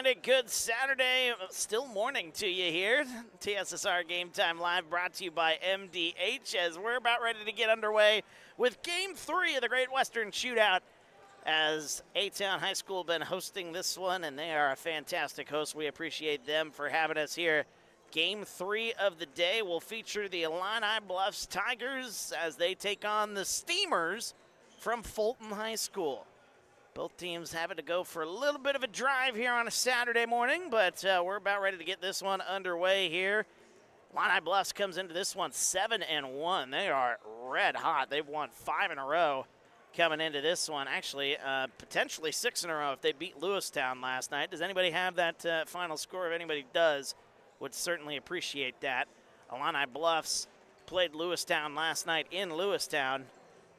a good Saturday, still morning to you here. TSSR Game Time Live brought to you by MDH as we're about ready to get underway with Game 3 of the Great Western Shootout as A-Town High School been hosting this one, and they are a fantastic host. We appreciate them for having us here. Game 3 of the day will feature the Illini Bluffs Tigers as they take on the Steamers from Fulton High School. Both teams having to go for a little bit of a drive here on a Saturday morning, but we're about ready to get this one underway here. Illini Bluffs comes into this one 7-1. They are red hot. They've won 5 in a row coming into this one. Actually, potentially 6 in a row if they beat Lewistown last night. Does anybody have that final score? If anybody does, would certainly appreciate that. Illini Bluffs played Lewistown last night in Lewistown.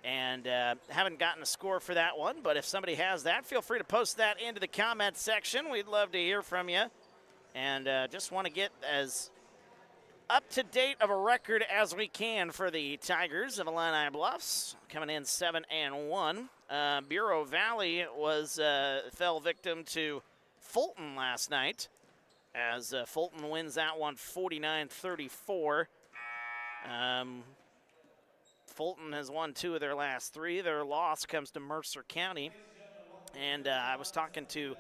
And haven't gotten a score for that one, but if somebody has that, feel free to post that into the comments section. We'd love to hear from you. And just want to get as up-to-date of a record as we can for the Tigers of Illini Bluffs, coming in 7-1. Bureau Valley fell victim to Fulton last night, as Fulton wins that one 49-34. Fulton has won 2 of their last 3. Their loss comes to Mercer County. And I was talking to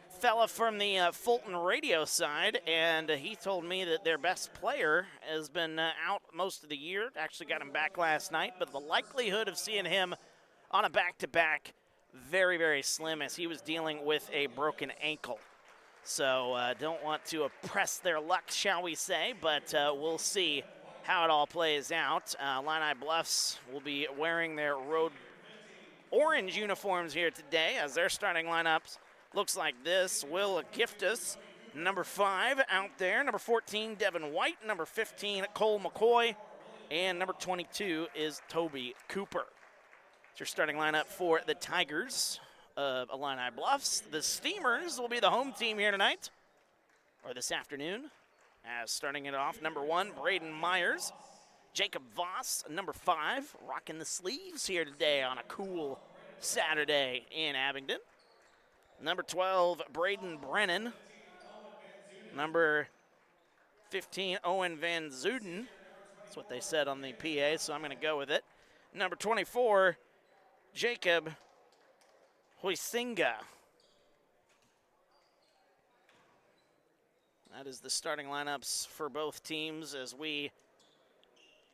a fella from the Fulton radio side, and he told me that their best player has been out most of the year. Actually got him back last night, but the likelihood of seeing him on a back-to-back very, very slim, as he was dealing with a broken ankle. So don't want to oppress their luck, shall we say, but we'll see how it all plays out. Illini Bluffs will be wearing their road orange uniforms here today, as their starting lineups looks like this. Will Giftus, number 5 out there. Number 14, Devin White. Number 15, Cole McCoy. And number 22 is Toby Cooper. It's your starting lineup for the Tigers of Illini Bluffs. The Steamers will be the home team here tonight, or this afternoon. As starting it off, number 1, Braden Myers. Jacob Voss, number 5, rocking the sleeves here today on a cool Saturday in Abingdon. Number 12, Braden Brennan. Number 15, Owen Van Zuden. That's what they said on the PA, so I'm going to go with it. Number 24, Jacob Huizinga. That is the starting lineups for both teams as we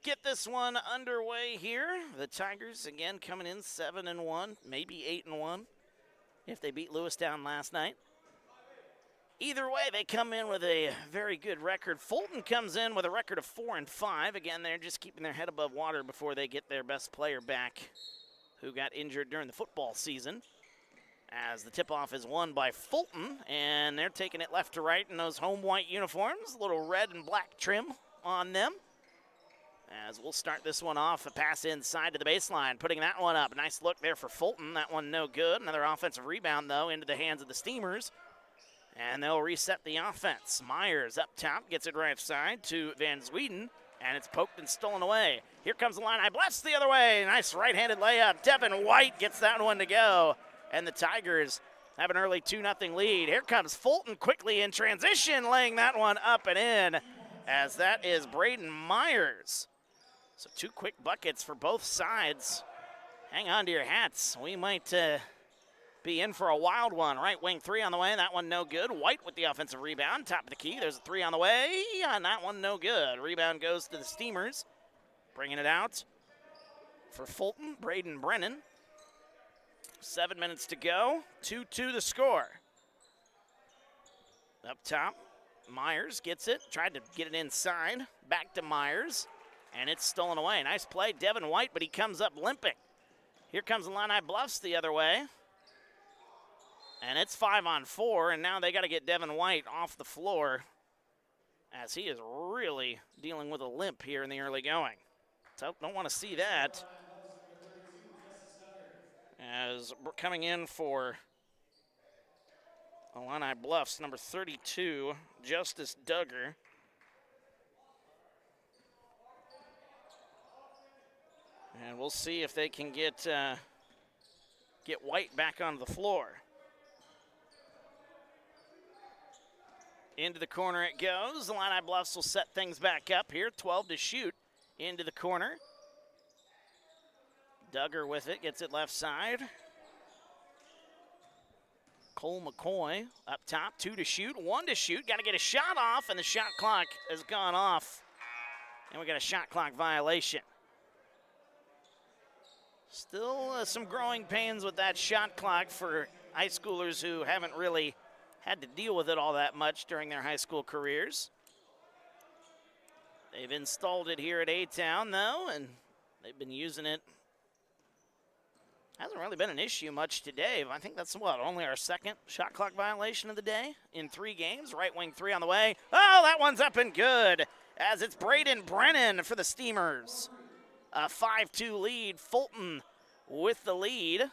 get this one underway here. The Tigers, again, coming in 7-1, maybe 8-1 if they beat Lewistown last night. Either way, they come in with a very good record. Fulton comes in with a record of 4-5. Again, they're just keeping their head above water before they get their best player back, who got injured during the football season. As the tip-off is won by Fulton, and they're taking it left to right in those home white uniforms, a little red and black trim on them. As we'll start this one off, a pass inside to the baseline, putting that one up. Nice look there for Fulton. That one no good. Another offensive rebound, though, into the hands of the Steamers. And they'll reset the offense. Myers up top, gets it right side to Van Zweden, and it's poked and stolen away. Here comes the Illini Bluffs the other way. Nice right-handed layup. Devin White gets that one to go. And the Tigers have an early 2-0 lead. Here comes Fulton quickly in transition, laying that one up and in, as that is Braden Myers. So 2 quick buckets for both sides. Hang on to your hats. We might be in for a wild one. Right wing 3 on the way. That one no good. White with the offensive rebound. Top of the key. There's a 3 on the way. And that one no good. Rebound goes to the Steamers. Bringing it out for Fulton, Braden Brennan. 7 minutes to go, 2-2 the score. Up top, Myers gets it, tried to get it inside, back to Myers, and it's stolen away. Nice play, Devin White, but he comes up limping. Here comes Illini Bluffs the other way. And it's 5-on-4, and now they got to get Devin White off the floor, as he is really dealing with a limp here in the early going. So don't want to see that. As coming in for Illini Bluffs, number 32, Justice Duggar. And we'll see if they can get White back onto the floor. Into the corner it goes. The Illini Bluffs will set things back up here. 12 to shoot. Into the corner. Duggar with it, gets it left side. Cole McCoy up top, 2 to shoot, 1 to shoot. Got to get a shot off, and the shot clock has gone off. And we got a shot clock violation. Still some growing pains with that shot clock for high schoolers who haven't really had to deal with it all that much during their high school careers. They've installed it here at A-Town, though, and they've been using it. Hasn't really been an issue much today. I think that's, only our second shot clock violation of the day in 3 games. Right wing 3 on the way. Oh, that one's up and good, as it's Braden Brennan for the Steamers. A 5-2 lead. Fulton with the lead,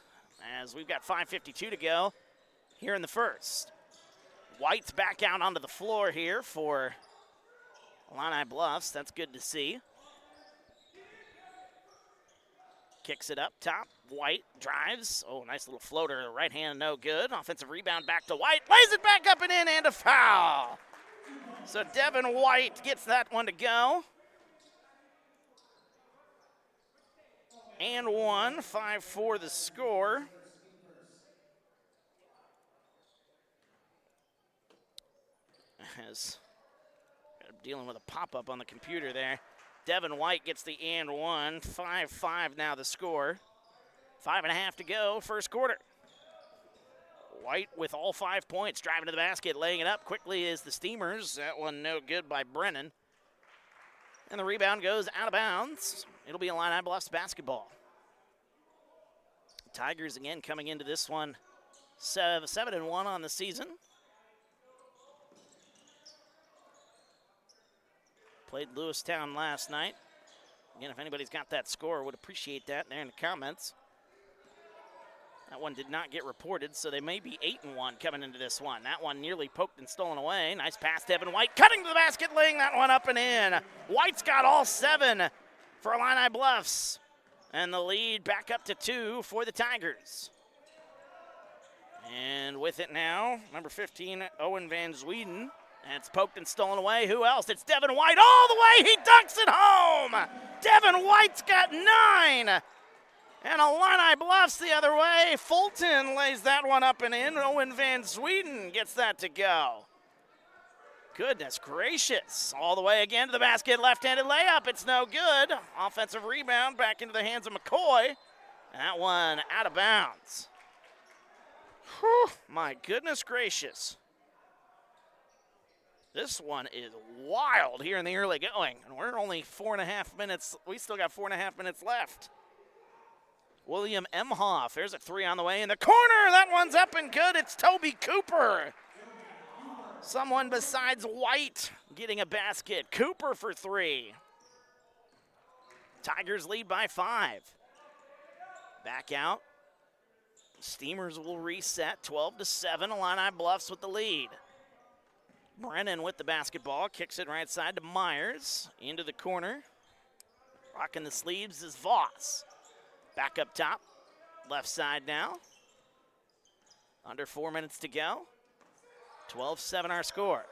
as we've got 5:52 to go here in the first. White's back out onto the floor here for Illini Bluffs. That's good to see. Kicks it up top. White drives. Oh, nice little floater. Right hand, no good. Offensive rebound back to White. Lays it back up and in, and a foul. So Devin White gets that one to go. And 1, 5-4 the score. As dealing with a pop-up on the computer there. Devin White gets the and 1. 5-5 now the score. 5.5 to go, first quarter. White with all 5 points, driving to the basket, laying it up quickly is the Steamers. That one no good by Brennan. And the rebound goes out of bounds. It'll be Illini Bluffs basketball. The Tigers again coming into this one 7-1 on the season. Played Lewistown last night. Again, if anybody's got that score, would appreciate that there in the comments. That one did not get reported, so they may be 8-1 coming into this one. That one nearly poked and stolen away. Nice pass to Devin White, cutting to the basket, laying that one up and in. White's got all 7 for Illini Bluffs. And the lead back up to 2 for the Tigers. And with it now, number 15, Owen Van Zweden. And it's poked and stolen away. Who else? It's Devin White all the way. He dunks it home. Devin White's got 9. And Illini Bluffs the other way. Fulton lays that one up and in. Owen Van Zweden gets that to go. Goodness gracious. All the way again to the basket. Left-handed layup. It's no good. Offensive rebound back into the hands of McCoy. And that one out of bounds. Whew, my goodness gracious. This one is wild here in the early going. And we're only 4.5 minutes. We still got 4.5 minutes left. William Emhoff. There's a 3 on the way in the corner. That one's up and good. It's Toby Cooper. Someone besides White getting a basket. Cooper for 3. Tigers lead by 5. Back out. Steamers will reset 12-7. Illini Bluffs with the lead. Brennan with the basketball, kicks it right side to Myers, into the corner. Rocking the sleeves is Voss. Back up top, left side now. Under 4 minutes to go. 12-7 our score.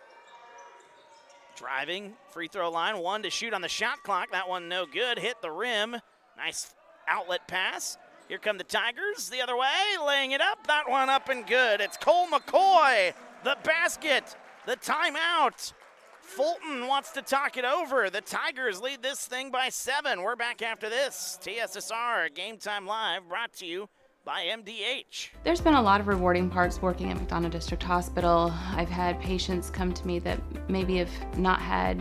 Driving, free throw line, 1 to shoot on the shot clock. That one no good, hit the rim. Nice outlet pass. Here come the Tigers the other way, laying it up. That one up and good. It's Cole McCoy, the basket. The timeout. Fulton wants to talk it over. The Tigers lead this thing by 7. We're back after this. TSSR Game Time Live brought to you by MDH. There's been a lot of rewarding parts working at McDonough District Hospital. I've had patients come to me that maybe have not had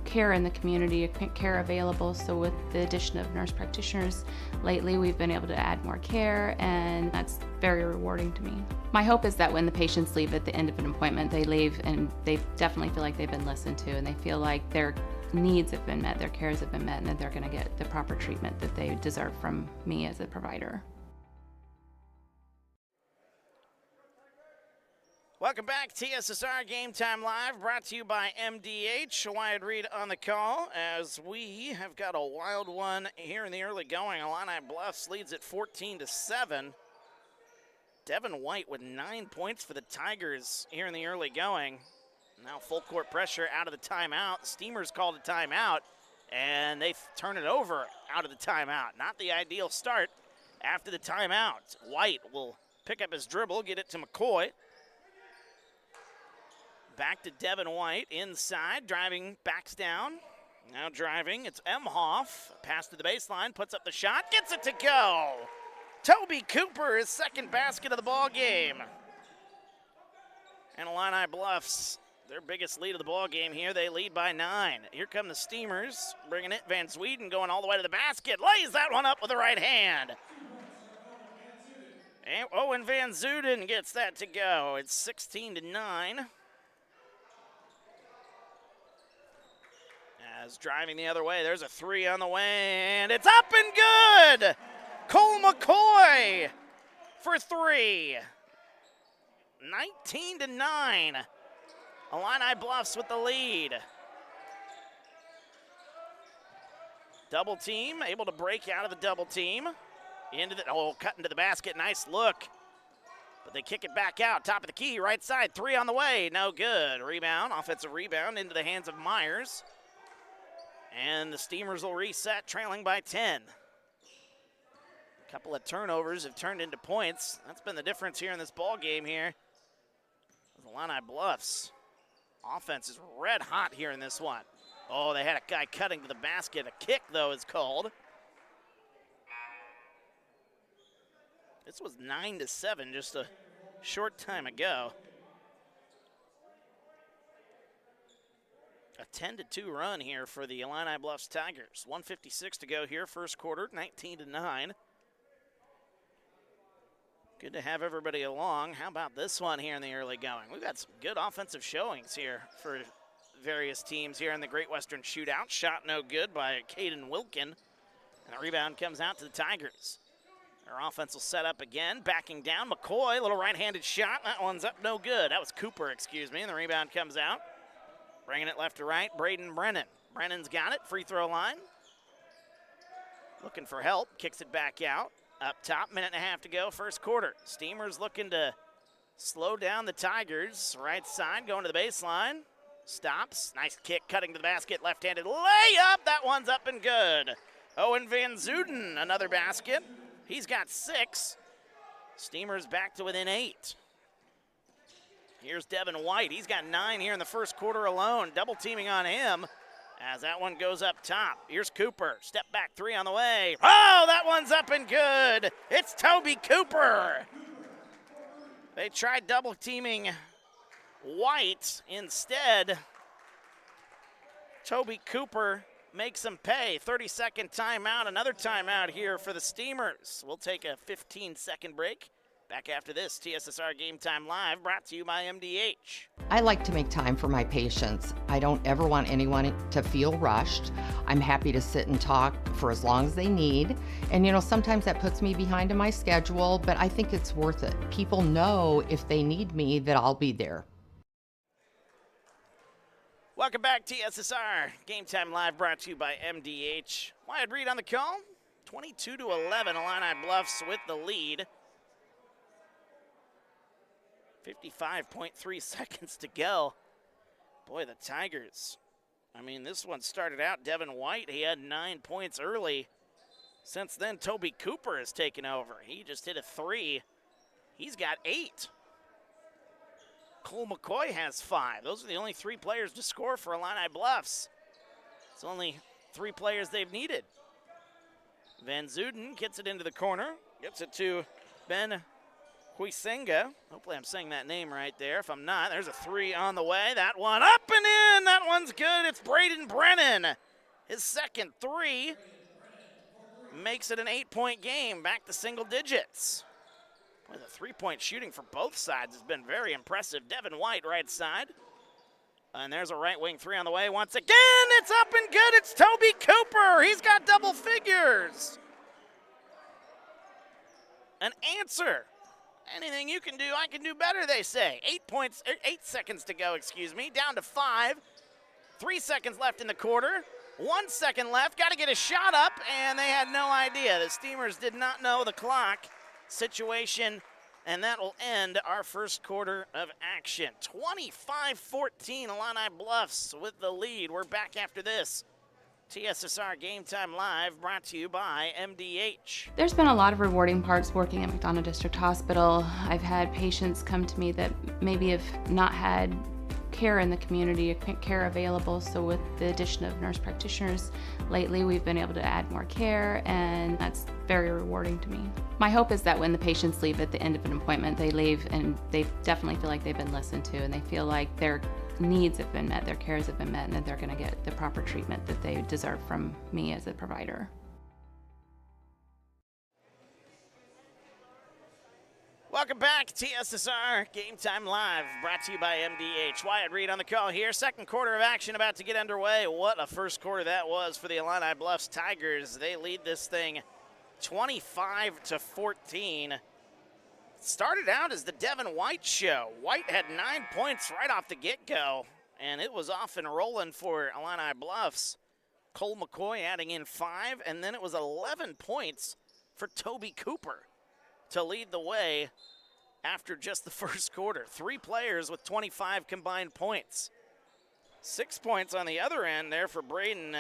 care in the community, care available. So with the addition of nurse practitioners lately, we've been able to add more care, and that's very rewarding to me. My hope is that when the patients leave at the end of an appointment, they leave and they definitely feel like they've been listened to, and they feel like their needs have been met, their cares have been met, and that they're going to get the proper treatment that they deserve from me as a provider. Welcome back, TSSR Game Time Live, brought to you by MDH. Wyatt Reed on the call, as we have got a wild one here in the early going. Illini Bluffs leads at 14-7. Devin White with 9 points for the Tigers here in the early going. Now full court pressure out of the timeout. Steamers called a timeout, and they turn it over out of the timeout. Not the ideal start after the timeout. White will pick up his dribble, get it to McCoy. Back to Devin White, inside, driving, backs down. Now driving, it's Emhoff. Pass to the baseline, puts up the shot, gets it to go. Toby Cooper, his second basket of the ball game. And Illini Bluffs, their biggest lead of the ball game here. They lead by 9. Here come the Steamers, bringing it. Van Sweden going all the way to the basket. Lays that one up with the right hand. And Owen Van Zuden gets that to go. It's 16-9. As driving the other way, there's a 3 on the way, and it's up and good! Cole McCoy for 3. 19-9. Illini Bluffs with the lead. Double team, able to break out of the double team. Into the, cutting to the basket, nice look. But they kick it back out, top of the key, right side, 3 on the way, no good. Rebound, offensive rebound into the hands of Myers. And the Steamers will reset, trailing by 10. A couple of turnovers have turned into points. That's been the difference here in this ball game here. The Illini Bluffs offense is red hot here in this one. Oh, they had a guy cutting to the basket. A kick, though, is called. This was 9-7 just a short time ago. A 10-2 run here for the Illini Bluffs Tigers. 1:56 to go here, first quarter, 19-9. Good to have everybody along. How about this one here in the early going? We've got some good offensive showings here for various teams here in the Great Western Shootout. Shot no good by Caden Wilkin. And the rebound comes out to the Tigers. Their offense will set up again, backing down. McCoy, little right-handed shot. That one's up no good. That was Cooper, excuse me, and the rebound comes out. Bringing it left to right, Braden Brennan. Brennan's got it, free throw line. Looking for help, kicks it back out. Up top, minute and a half to go, first quarter. Steamers looking to slow down the Tigers. Right side, going to the baseline. Stops, nice kick, cutting to the basket, left-handed layup. That one's up and good. Owen Van Zuden, another basket. He's got 6. Steamers back to within 8. Here's Devin White. He's got 9 here in the first quarter alone. Double teaming on him as that one goes up top. Here's Cooper. Step back 3 on the way. Oh, that one's up and good. It's Toby Cooper. They tried double teaming White instead. Toby Cooper makes them pay. 30-second timeout. Another timeout here for the Steamers. We'll take a 15-second break. Back after this, TSSR Game Time Live, brought to you by MDH. I like to make time for my patients. I don't ever want anyone to feel rushed. I'm happy to sit and talk for as long as they need. And you know, sometimes that puts me behind in my schedule, but I think it's worth it. People know if they need me that I'll be there. Welcome back, TSSR Game Time Live, brought to you by MDH. Wyatt Reed on the call. 22-11, Illini Bluffs with the lead. 55.3 seconds to go. Boy, the Tigers. I mean, this one started out, Devin White, he had 9 points early. Since then, Toby Cooper has taken over. He just hit a 3. He's got 8. Cole McCoy has 5. Those are the only 3 players to score for Illini Bluffs. It's only 3 players they've needed. Van Zuden gets it into the corner, gets it to Ben Huizenga. Hopefully I'm saying that name right there. If I'm not, there's a 3 on the way. That one up and in. That one's good. It's Braden Brennan. His second 3 makes it an 8-point game, back to single digits. Boy, the 3-point shooting for both sides has been very impressive. Devin White, right side. And there's a right wing 3 on the way. Once again, it's up and good. It's Toby Cooper. He's got double figures. An answer. Anything you can do, I can do better, they say. 8 seconds to go, excuse me. Down to 5. 3 seconds left in the quarter. 1 second left. Got to get a shot up, and they had no idea. The Steamers did not know the clock situation And that will end our first quarter of action. 25-14, Illini Bluffs with the lead. We're back after this. TSSR Game Time Live, brought to you by MDH. There's been a lot of rewarding parts working at McDonough District Hospital. I've had patients come to me that maybe have not had care in the community, care available. So with the addition of nurse practitioners lately, we've been able to add more care, and that's very rewarding to me. My hope is that when the patients leave at the end of an appointment, they leave and they definitely feel like they've been listened to, and they feel like their needs have been met, their cares have been met, and that they're going to get the proper treatment that they deserve from me as a provider. Welcome back, TSSR Game Time Live, brought to you by MDH. Wyatt Reed on the call here. Second quarter of action about to get underway. What a first quarter that was for the Illini Bluffs Tigers. They lead this thing 25-14. Started out as the Devin White show. White had 9 points right off the get-go, and it was off and rolling for Illini Bluffs. Cole McCoy adding in 5, and then it was 11 points for Toby Cooper to lead the way after just the first quarter. 3 players with 25 combined points. 6 points on the other end there for Braden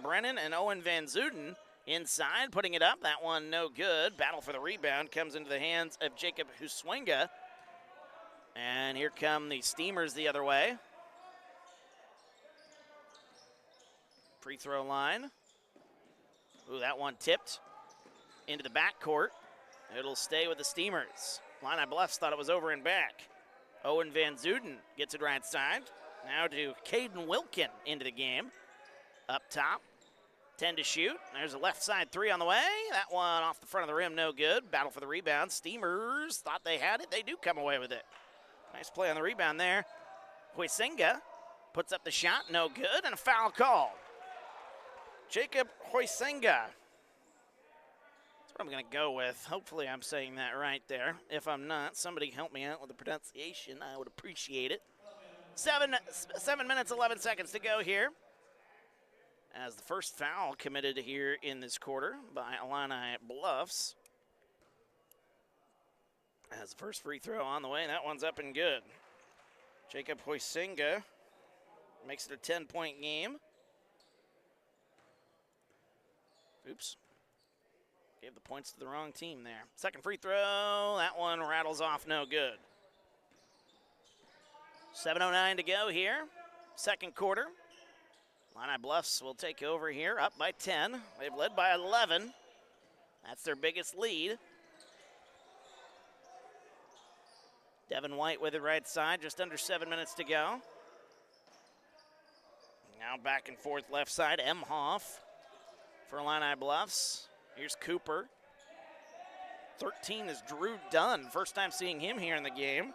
Brennan and Owen Van Zuden. Inside, putting it up, that one no good. Battle for the rebound comes into the hands of Jacob Huswenga. And here come the Steamers the other way. Free throw line. Ooh, that one tipped into the backcourt. It'll stay with the Steamers. Illini Bluffs thought it was over and back. Owen Van Zuden gets it right side. Now to Caden Wilkin into the game. Up top, 10 to shoot. There's a left side 3 on the way. That one off the front of the rim, no good. Battle for the rebound. Steamers thought they had it. They do come away with it. Nice play on the rebound there. Huizinga puts up the shot, no good, and a foul call. Jacob Huizinga. I'm going to go with. Hopefully I'm saying that right there. If I'm not, somebody help me out with the pronunciation. I would appreciate it. 7 minutes, 11 seconds to go here. As the first foul committed here in this quarter by Illini Bluffs. As the first free throw on the way, that one's up and good. Jacob Huizinga makes it a 10-point game. Oops. Gave the points to the wrong team there. Second free throw, that one rattles off, no good. 7:09 to go here, second quarter. Illini Bluffs will take over here, up by 10. They've led by 11. That's their biggest lead. Devin White with it right side, just under 7 minutes to go. Now back and forth left side, Emhoff for Illini Bluffs. Here's Cooper. 13 is Drew Dunn. First time seeing him here in the game.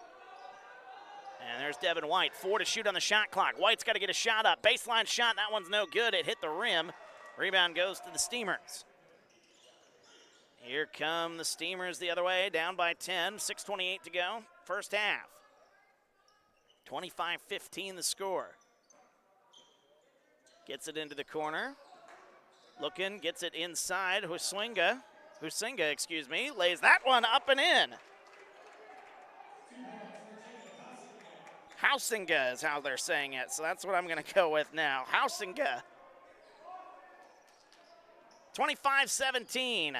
And there's Devin White. 4 to shoot on the shot clock. White's got to get a shot up. Baseline shot. That one's no good. It hit the rim. Rebound goes to the Steamers. Here come the Steamers the other way. Down by 10. 6:28 to go. First half. 25-15 the score. Gets it into the corner. Looking, gets it inside. Huizinga, lays that one up and in. Housinga is how they're saying it, so that's what I'm going to go with now. Housinga. 25-17.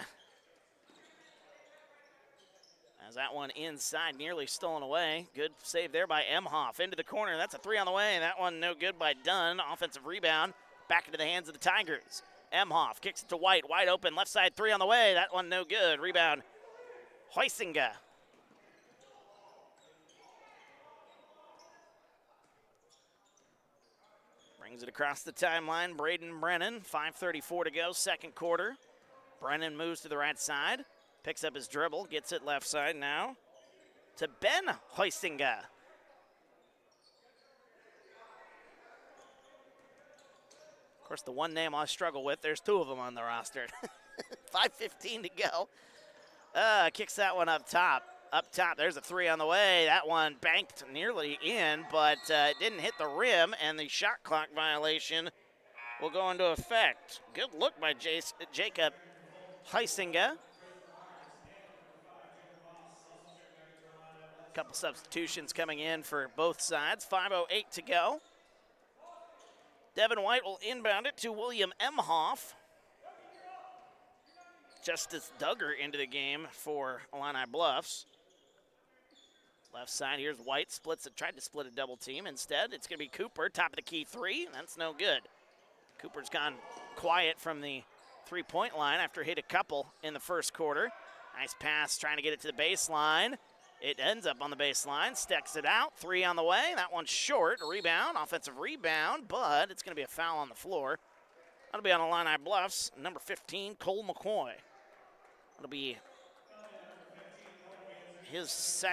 As that one inside, nearly stolen away. Good save there by Emhoff. Into the corner, that's a 3 on the way. That one no good by Dunn. Offensive rebound, back into the hands of the Tigers. Emhoff kicks it to White, wide open, left side 3 on the way. That one no good. Rebound, Huizinga. Brings it across the timeline. Braden Brennan, 5:34 to go, second quarter. Brennan moves to the right side, picks up his dribble, gets it left side now to Ben Huizinga. Of course, the one name I struggle with, there's 2 of them on the roster. 5:15 to go. Kicks that one up top. Up top, there's a 3 on the way. That one banked nearly in, but it didn't hit the rim, and the shot clock violation will go into effect. Good look by Jacob Huizinga. Couple substitutions coming in for both sides. 5:08 to go. Devin White will inbound it to William Emhoff. Justice Duggar into the game for Illini Bluffs. Left side, here's White, splits it, tried to split a double team. Instead, it's going to be Cooper, top of the key three. That's no good. Cooper's gone quiet from the three-point line after hit a couple in the first quarter. Nice pass, trying to get it to the baseline. It ends up on the baseline, stacks it out, three on the way. That one's short, a rebound, offensive rebound, but it's going to be a foul on the floor. That'll be on Illini Bluffs, number 15, Cole McCoy. That'll be his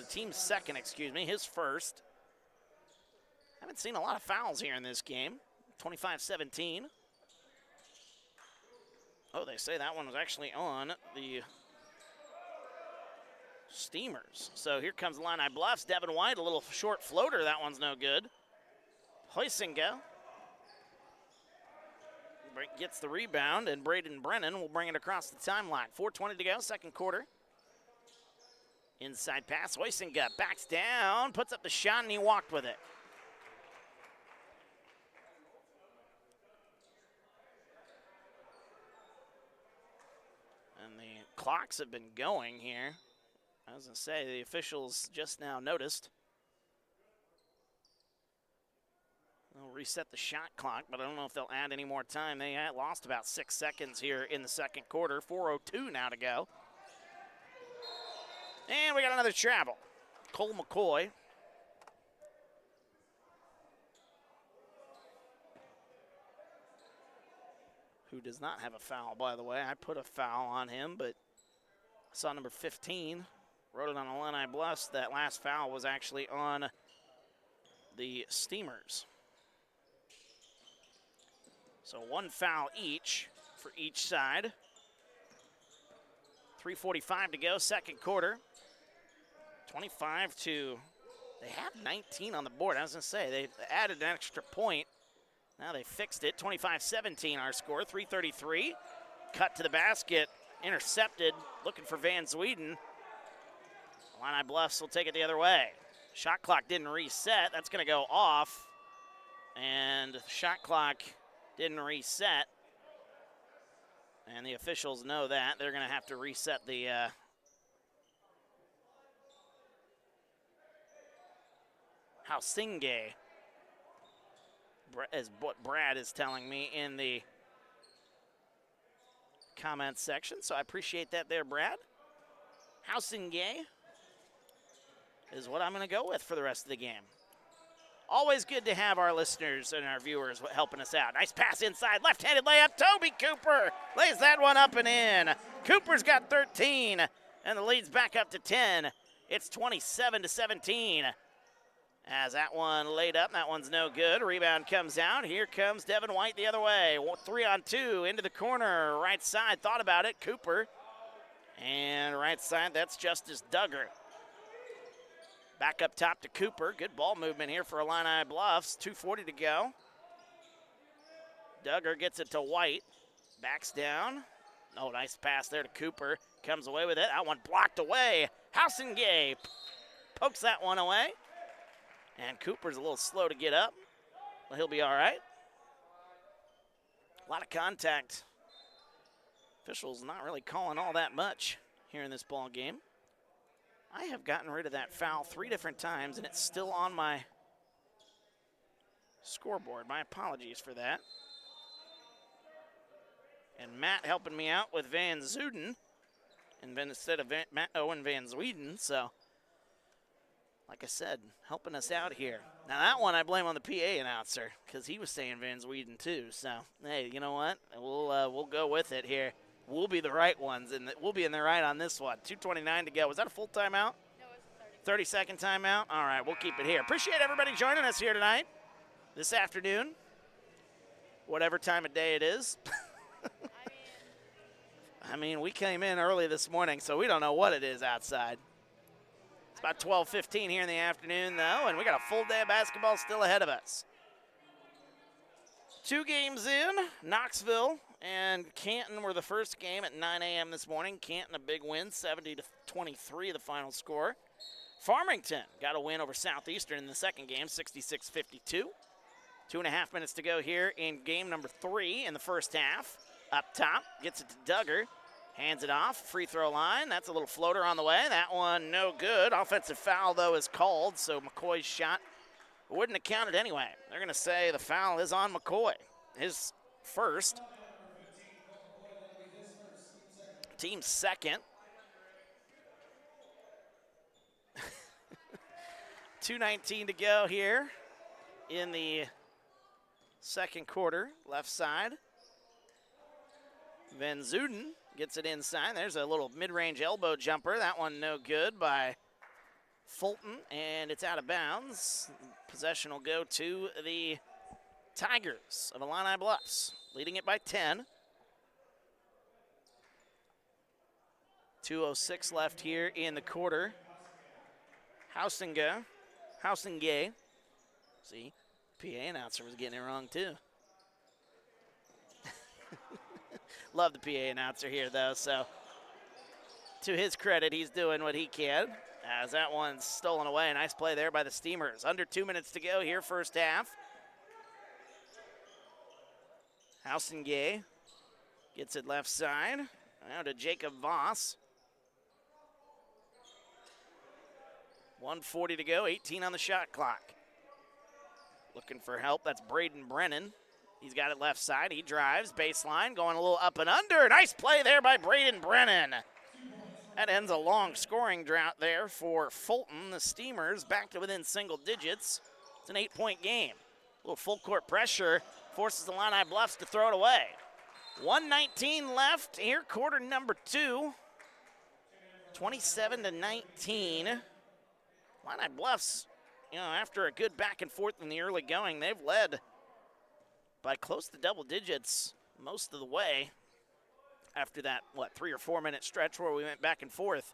team's second, his first. Haven't seen a lot of fouls here in this game. 25-17. Oh, they say that one was actually on the Steamers. So here comes Illini Bluffs. Devin White, a little short floater. That one's no good. Huizinga gets the rebound, and Braden Brennan will bring it across the timeline. 4:20 to go, second quarter. Inside pass, Huizinga backs down, puts up the shot, and he walked with it. And the clocks have been going here. I was going to say, the officials just now noticed. They'll reset the shot clock, but I don't know if they'll add any more time. They lost about 6 seconds here in the second quarter. 4:02 now to go. And we got another travel. Cole McCoy. Who does not have a foul, by the way. I put a foul on him, but I saw number 15. Wrote it on Illini Bluffs. That last foul was actually on the Steamers. So one foul each for each side. 3:45 to go, second quarter. 25 to, they have 19 on the board. I was going to say, they added an extra point. Now they fixed it. 25-17 our score, 3:33. Cut to the basket, intercepted, looking for Van Zweden. Illini Bluffs will take it the other way. Shot clock didn't reset. That's going to go off. And the shot clock didn't reset. And the officials know that. They're going to have to reset the Huizinga, as what Brad is telling me in the comments section. So I appreciate that there, Brad. Huizinga is what I'm going to go with for the rest of the game. Always good to have our listeners and our viewers helping us out. Nice pass inside, left-handed layup. Toby Cooper lays that one up and in. Cooper's got 13, and the lead's back up to 10. It's 27-17. As that one laid up, that one's no good. Rebound comes out. Here comes Devin White the other way. 3-on-2 into the corner. Right side, thought about it. Cooper. And right side, that's Justice Duggar. Back up top to Cooper. Good ball movement here for Illini Bluffs. 2:40 to go. Duggar gets it to White. Backs down. Oh, nice pass there to Cooper. Comes away with it. That one blocked away. Huizinga pokes that one away. And Cooper's a little slow to get up. Well, he'll be all right. A lot of contact. Officials not really calling all that much here in this ball game. I have gotten rid of that foul 3 different times, and it's still on my scoreboard. My apologies for that. And Matt helping me out with Van Zuden, and then instead of Owen Van Zweden, so like I said, helping us out here. Now that one I blame on the PA announcer because he was saying Van Zweden too. So hey, you know what? We'll go with it here. We'll be the right ones, and we'll be in the right on this one. 2:29 to go. Was that a full timeout? No, it's 30-second timeout? All right, we'll keep it here. Appreciate everybody joining us here tonight, this afternoon, whatever time of day it is. I mean, we came in early this morning, so we don't know what it is outside. It's about 12:15 here in the afternoon, though, and we got a full day of basketball still ahead of us. 2 games in, Knoxville and Canton were the first game at 9 a.m. this morning. Canton a big win, 70-23 the final score. Farmington got a win over Southeastern in the second game, 66-52. 2.5 minutes to go here in game number 3 in the first half. Up top, gets it to Duggar. Hands it off, free throw line. That's a little floater on the way. That one no good. Offensive foul, though, is called, so McCoy's shot wouldn't have counted anyway. They're going to say the foul is on McCoy. His first. Team's second. 2:19 to go here in the second quarter. Left side. Van Zuden gets it inside. There's a little mid-range elbow jumper. That one no good by Fulton, and it's out of bounds. Possession will go to the Tigers of Illini Bluffs, leading it by 10. 2:06 left here in the quarter. Housingay. See, PA announcer was getting it wrong too. Love the PA announcer here though, so to his credit, he's doing what he can. As that one's stolen away. Nice play there by the Steamers. Under 2 minutes to go here, first half. Housingay gets it left side. Now to Jacob Voss. 1:40 to go, 18 on the shot clock. Looking for help, that's Braden Brennan. He's got it left side, he drives, baseline, going a little up and under. Nice play there by Braden Brennan. That ends a long scoring drought there for Fulton. The Steamers back to within single digits. It's an 8-point game. A little full court pressure forces the Illini Bluffs to throw it away. 1:19 left here, quarter number 2. 27-19. Illini Bluffs, after a good back and forth in the early going, they've led by close to double digits most of the way after that, 3 or 4 minute stretch where we went back and forth.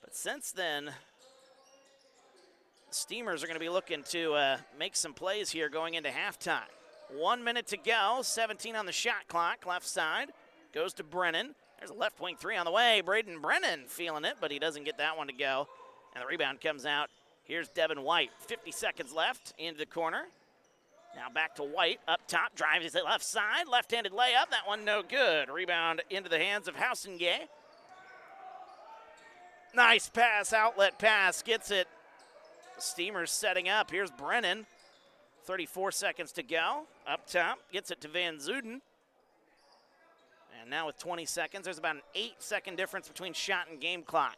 But since then, the Steamers are going to be looking to make some plays here going into halftime. 1 minute to go, 17 on the shot clock, left side, goes to Brennan. There's a left wing 3 on the way. Braden Brennan feeling it, but he doesn't get that one to go. And the rebound comes out. Here's Devin White. 50 seconds left into the corner. Now back to White. Up top, drives his left side. Left-handed layup. That one no good. Rebound into the hands of Housingay. Nice pass, outlet pass. Gets it. Steamers setting up. Here's Brennan. 34 seconds to go. Up top, gets it to Van Zuden. And now with 20 seconds, there's about an 8-second difference between shot and game clock.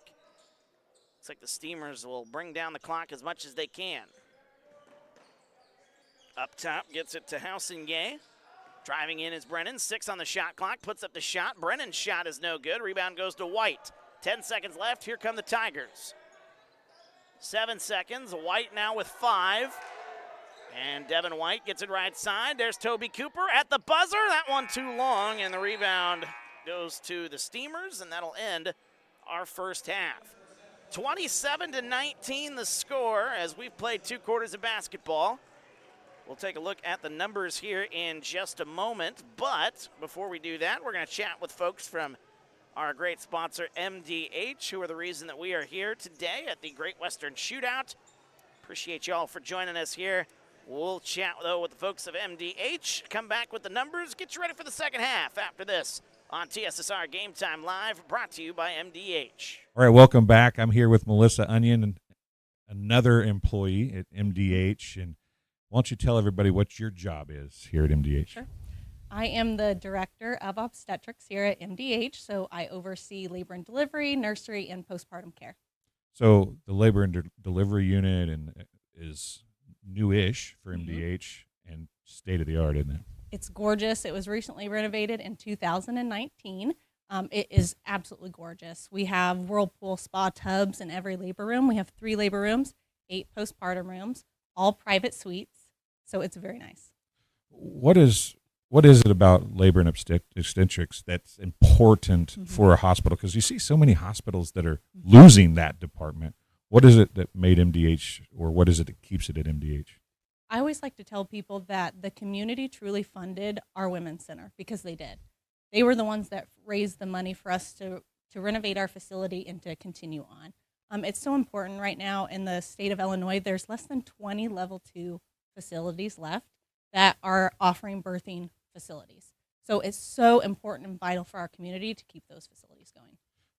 Looks like the Steamers will bring down the clock as much as they can. Up top, gets it to Housingay. Driving in is Brennan. 6 on the shot clock, puts up the shot. Brennan's shot is no good. Rebound goes to White. 10 seconds left. Here come the Tigers. 7 seconds. White now with 5. And Devin White gets it right side. There's Toby Cooper at the buzzer. That one too long, and the rebound goes to the Steamers, and that'll end our first half. 27-19 the score as we've played 2 quarters of basketball. We'll take a look at the numbers here in just a moment, but before we do that, we're going to chat with folks from our great sponsor, MDH, who are the reason that we are here today at the Great Western Shootout. Appreciate y'all for joining us here. We'll chat, though, with the folks of MDH, come back with the numbers, get you ready for the second half after this on TSSR Game Time Live, brought to you by MDH. All right, welcome back. I'm here with Melissa Onion, and another employee at MDH. And why don't you tell everybody what your job is here at MDH? Sure. I am the Director of Obstetrics here at MDH, so I oversee labor and delivery, nursery, and postpartum care. So the labor and delivery unit is new-ish for MDH and state-of-the-art, isn't it? It's gorgeous. It was recently renovated in 2019. It is absolutely gorgeous. We have whirlpool spa tubs in every labor room. We have 3 labor rooms, 8 postpartum rooms, all private suites. So it's very nice. What is it about labor and obstetrics that's important for a hospital? Because you see so many hospitals that are losing that department. What is it that made MDH, or what is it that keeps it at MDH? I always like to tell people that the community truly funded our women's center, because they did. They were the ones that raised the money for us to renovate our facility and to continue on. It's so important right now in the state of Illinois. There's less than 20 level 2 facilities left that are offering birthing facilities. So it's so important and vital for our community to keep those facilities going.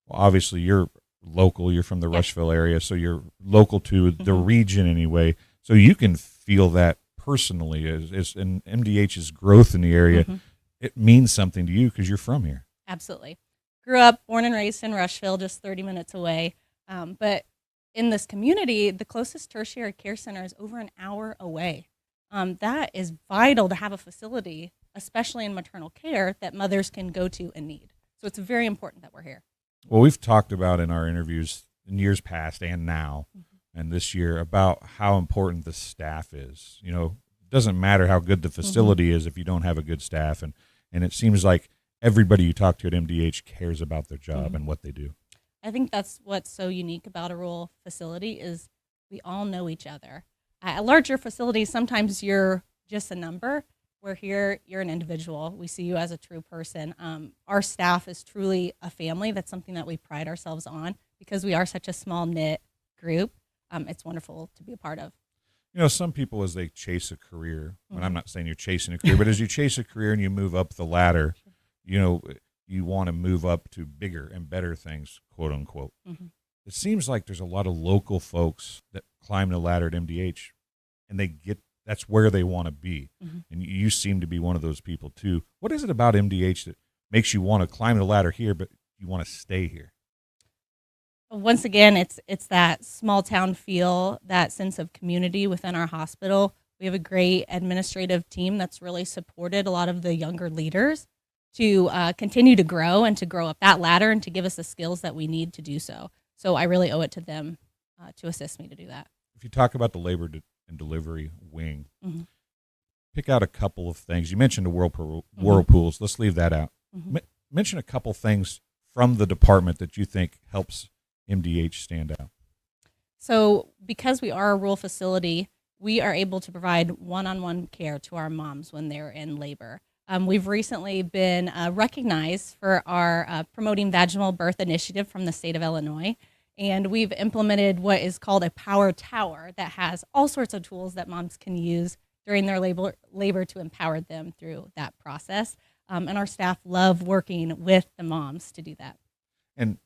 Well, obviously, you're local. You're from the Rushville area, so you're local to the region anyway. So you can feel that personally as in MDH's growth in the area. It means something to you because you're from here. Absolutely. Grew up, born and raised in Rushville, just 30 minutes away. But in this community, the closest tertiary care center is over an hour away. That is vital to have a facility, especially in maternal care, that mothers can go to and need. So it's very important that we're here. Well, we've talked about in our interviews in years past and now and this year about how important the staff is. You know, it doesn't matter how good the facility is if you don't have a good staff. And it seems like everybody you talk to at MDH cares about their job and what they do. I think that's what's so unique about a rural facility is we all know each other. At larger facilities, sometimes you're just a number. Where here, you're an individual. We see you as a true person. Our staff is truly a family. That's something that we pride ourselves on because we are such a small-knit group. It's wonderful to be a part of. You know, some people, as they chase a career, and I'm not saying you're chasing a career, but as you chase a career and you move up the ladder, you know, you want to move up to bigger and better things, quote unquote. It seems like there's a lot of local folks that climb the ladder at MDH and that's where they want to be. And you seem to be one of those people too. What is it about MDH that makes you want to climb the ladder here, but you want to stay here? Once again, it's that small town feel, that sense of community within our hospital. We have a great administrative team that's really supported a lot of the younger leaders to continue to grow and to grow up that ladder and to give us the skills that we need to do so. So I really owe it to them to assist me to do that. If you talk about the labor and delivery wing, pick out a couple of things. You mentioned the whirlpools. Let's leave that out. Mention a couple things from the department that you think helps MDH stand out. So because we are a rural facility, we are able to provide one-on-one care to our moms when they're in labor. We've recently been recognized for our Promoting Vaginal Birth initiative from the state of Illinois. And we've implemented what is called a power tower that has all sorts of tools that moms can use during their labor to empower them through that process. And our staff love working with the moms to do that. And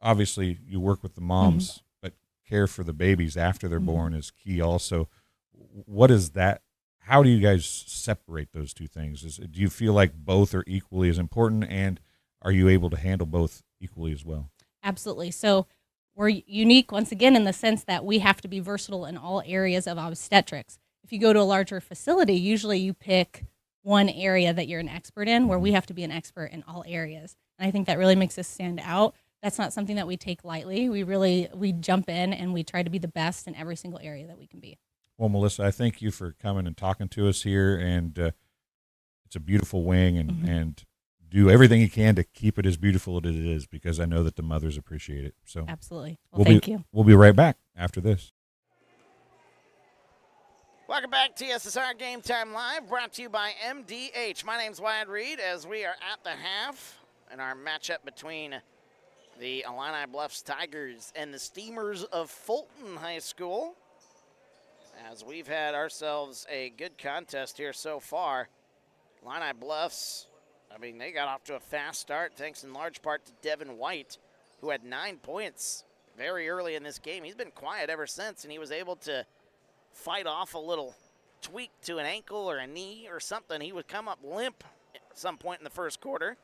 obviously you work with the moms, but care for the babies after they're born is key also. What is that? How do you guys separate those two things? Do you feel like both are equally as important, and are you able to handle both equally as well? Absolutely. So we're unique, once again, in the sense that we have to be versatile in all areas of obstetrics. If you go to a larger facility, usually you pick one area that you're an expert in, where we have to be an expert in all areas. And I think that really makes us stand out. That's not something that we take lightly. We jump in and we try to be the best in every single area that we can be. Well, Melissa, I thank you for coming and talking to us here, and it's a beautiful wing, and do everything you can to keep it as beautiful as it is, because I know that the mothers appreciate it. So absolutely. Well, thank you. We'll be right back after this. Welcome back to TSSR Game Time Live, brought to you by MDH. My name's Wyatt Reed, as we are at the half in our matchup between the Illini Bluffs Tigers and the Steamers of Fulton High School. As we've had ourselves a good contest here so far. Illini Bluffs, I mean, they got off to a fast start, thanks in large part to Devin White, who had 9 points very early in this game. He's been quiet ever since, and he was able to fight off a little tweak to an ankle or a knee or something. He would come up limp at some point in the first quarter,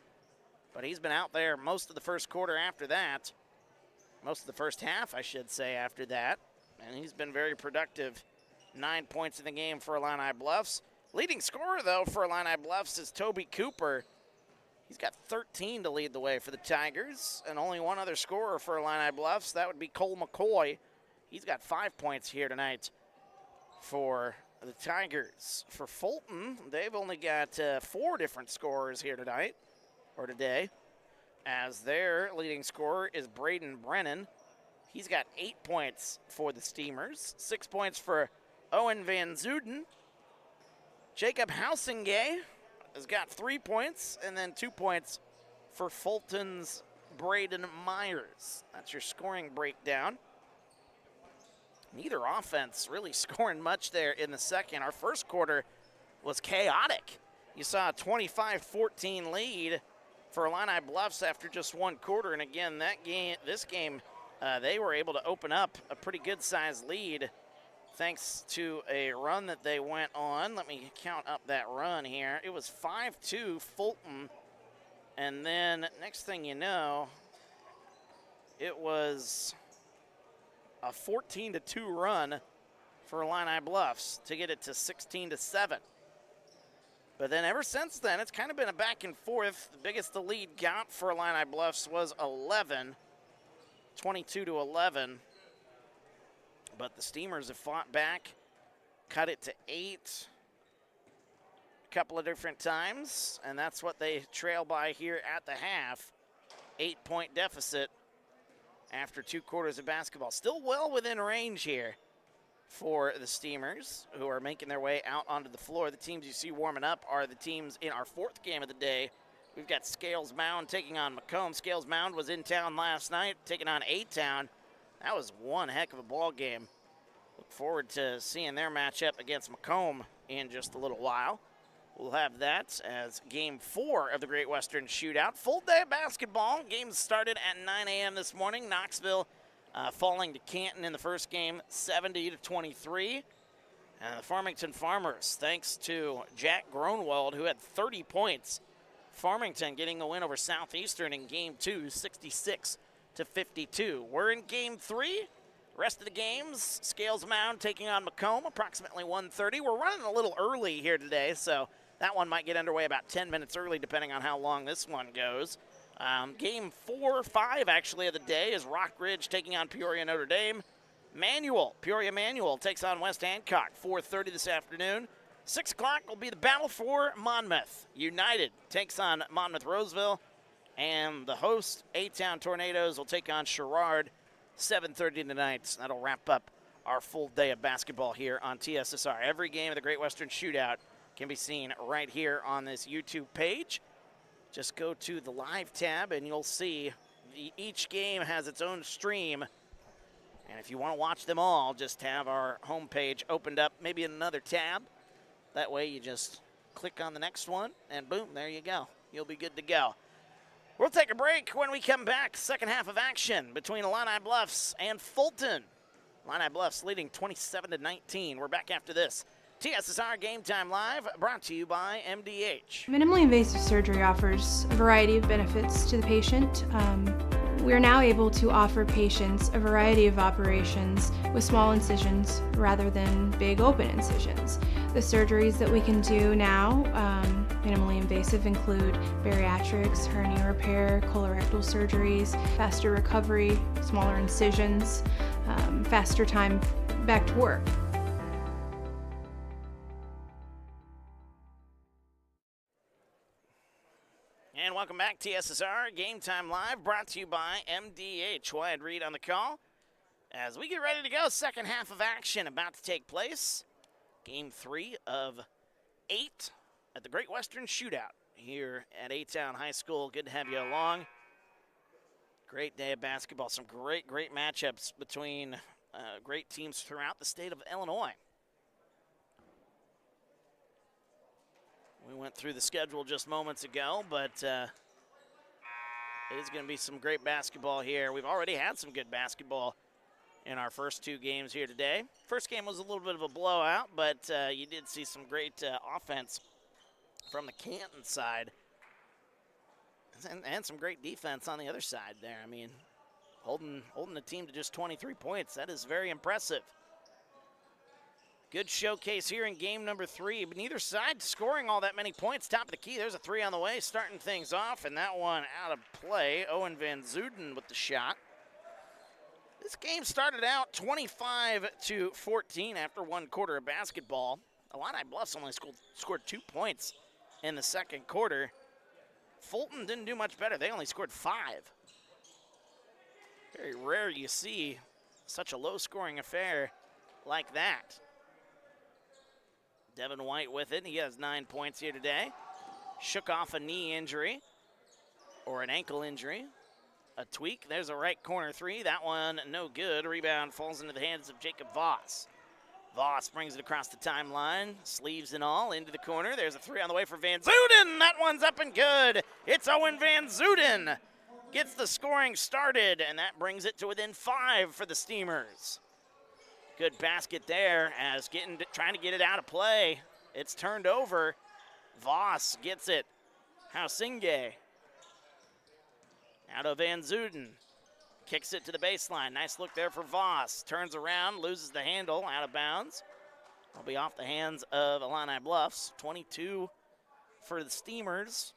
but he's been out there most of the first quarter after that, most of the first half, I should say, after that, and he's been very productive. 9 points in the game for Illini Bluffs. Leading scorer, though, for Illini Bluffs is Toby Cooper. He's got 13 to lead the way for the Tigers, and only one other scorer for Illini Bluffs. That would be Cole McCoy. He's got 5 points here tonight for the Tigers. For Fulton, they've only got 4 different scorers here tonight, or today, as their leading scorer is Braden Brennan. He's got 8 points for the Steamers, 6 points for Owen Van Zuden. Jacob Housingay has got 3 points, and then 2 points for Fulton's Braden Myers. That's your scoring breakdown. Neither offense really scoring much there in the second. Our first quarter was chaotic. You saw a 25-14 lead for Illini Bluffs after just one quarter. And again, this game, they were able to open up a pretty good-sized lead thanks to a run that they went on. Let me count up that run here. It was 5-2 Fulton. And then next thing you know, it was a 14-2 run for Illini Bluffs to get it to 16-7. But then ever since then, it's kind of been a back and forth. The biggest the lead got for Illini Bluffs was 11, 22-11. But the Steamers have fought back, cut it to 8 a couple of different times, and that's what they trail by here at the half. 8-point deficit after 2 quarters of basketball. Still well within range here for the Steamers, who are making their way out onto the floor. The teams you see warming up are the teams in our 4th game of the day. We've got Scales Mound taking on Macomb. Scales Mound was in town last night, taking on A-Town. That was one heck of a ball game. Look forward to seeing their matchup against Macomb in just a little while. We'll have that as game 4 of the Great Western Shootout. Full day of basketball. Games started at 9 a.m. this morning. Knoxville falling to Canton in the first game, 70-23. And the Farmington Farmers, thanks to Jack Gronwald, who had 30 points. Farmington getting the win over Southeastern in game 2, 66-52. We're in game 3. Rest of the games, Scales Mound taking on Macomb, approximately 1:30. We're running a little early here today, so that one might get underway about 10 minutes early, depending on how long this one goes. Game 4, 5 actually of the day is Rock Ridge taking on Peoria Notre Dame. Peoria Manual takes on West Hancock, 4:30 this afternoon. 6 o'clock will be the battle for Monmouth. United takes on Monmouth Roseville, and the host, A-Town Tornadoes, will take on Sherrard, 7:30 tonight. That'll wrap up our full day of basketball here on TSSR. Every game of the Great Western Shootout can be seen right here on this YouTube page. Just go to the live tab and you'll see each game has its own stream. And if you want to watch them all, just have our homepage opened up, maybe in another tab. That way you just click on the next one and boom, there you go. You'll be good to go. We'll take a break. When we come back, second half of action between Illini Bluffs and Fulton. Illini Bluffs leading 27-19. We're back after this. TSSR Game Time Live, brought to you by MDH. Minimally invasive surgery offers a variety of benefits to the patient. We are now able to offer patients a variety of operations with small incisions rather than big open incisions. The surgeries that we can do now, minimally invasive, include bariatrics, hernia repair, colorectal surgeries, faster recovery, smaller incisions, faster time back to work. And welcome back, TSSR Game Time Live, brought to you by MDH. Wyatt Reed on the call. As we get ready to go, second half of action about to take place. Game 3 of 8 at the Great Western Shootout here at A-Town High School. Good to have you along. Great day of basketball. Some great matchups between great teams throughout the state of Illinois. We went through the schedule just moments ago, but it is going to be some great basketball here. We've already had some good basketball in our first 2 games here today. First game was a little bit of a blowout, but you did see some great offense from the Canton side and some great defense on the other side there. I mean, holding the team to just 23 points, that is very impressive. Good showcase here in game number 3, but neither side scoring all that many points. Top of the key, there's a 3 on the way, starting things off, and that one out of play. Owen Van Zuden with the shot. This game started out 25-14 after 1 quarter of basketball. Illini Bluffs only scored 2 points in the second quarter. Fulton didn't do much better. They only scored 5. Very rare you see such a low-scoring affair like that. Devin White with it. He has 9 points here today. Shook off a knee injury or an ankle injury a tweak. There's a right corner three. That one no good. Rebound falls into the hands of Jacob Voss. Voss brings it across the timeline, sleeves and all, into the corner. There's a three on the way for Van Zuden. That one's up and good. It's Owen Van Zuden. Gets the scoring started, and that brings it to within 5 for the Steamers. Good basket there as trying to get it out of play. It's turned over. Voss gets it. Hausinge. Out of Van Zuden. Kicks it to the baseline. Nice look there for Voss. Turns around, loses the handle, out of bounds. Will be off the hands of Illini Bluffs. 22 for the Steamers,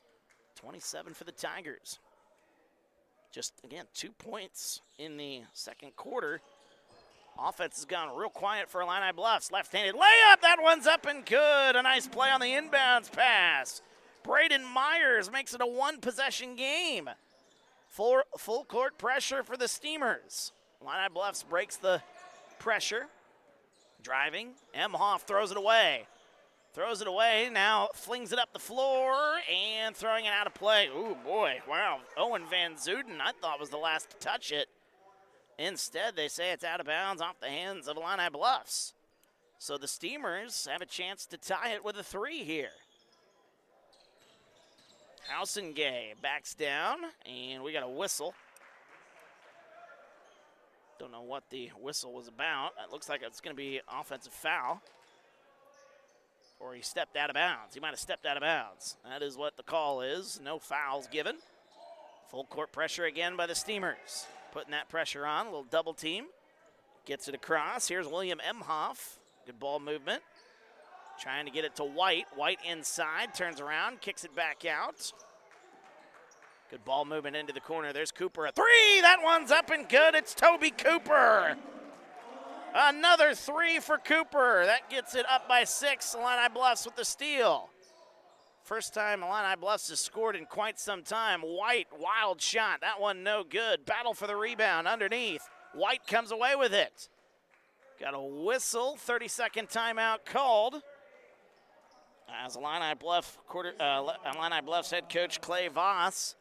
27 for the Tigers. Just, again, 2 points in the second quarter. Offense has gone real quiet for Illini Bluffs. Left-handed layup. That one's up and good. A nice play on the inbounds pass. Braden Myers makes it a one-possession game. Full court pressure for the Steamers. Illini Bluffs breaks the pressure. Driving. Emhoff throws it away. Throws it away, now flings it up the floor and throwing it out of play. Ooh, boy, wow. Owen Van Zuden, I thought was the last to touch it. Instead, they say it's out of bounds off the hands of Illini Bluffs. So the Steamers have a chance to tie it with a 3 here. Hausinge backs down, and we got a whistle. Don't know what the whistle was about. It looks like it's going to be offensive foul. Or he stepped out of bounds. He might have stepped out of bounds. That is what the call is. No fouls given. Full court pressure again by the Steamers. Putting that pressure on, a little double team. Gets it across. Here's William Emhoff. Good ball movement. Trying to get it to White. White inside, turns around, kicks it back out. Good ball movement into the corner. There's Cooper. A 3, that one's up and good. It's Toby Cooper. Another 3 for Cooper. That gets it up by 6. Illini Bluffs with the steal. First time Illini Bluffs has scored in quite some time. White, wild shot. That one no good. Battle for the rebound underneath. White comes away with it. Got a whistle. 30-second timeout called. As Illini Bluffs head coach Clay Voss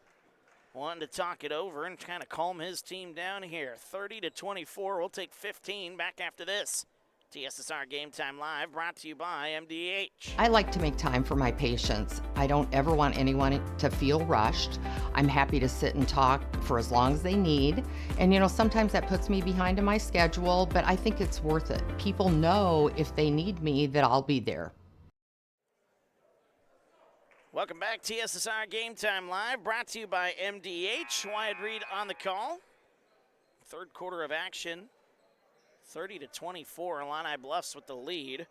wanting to talk it over and kind of calm his team down here. 30-24. We'll take 15 back after this. TSSR Game Time Live brought to you by MDH. I like to make time for my patients. I don't ever want anyone to feel rushed. I'm happy to sit and talk for as long as they need. And sometimes that puts me behind in my schedule, but I think it's worth it. People know if they need me that I'll be there. Welcome back, TSSR Game Time Live, brought to you by MDH. Wyatt Reed on the call. Third quarter of action, 30-24. Illini Bluffs with the lead.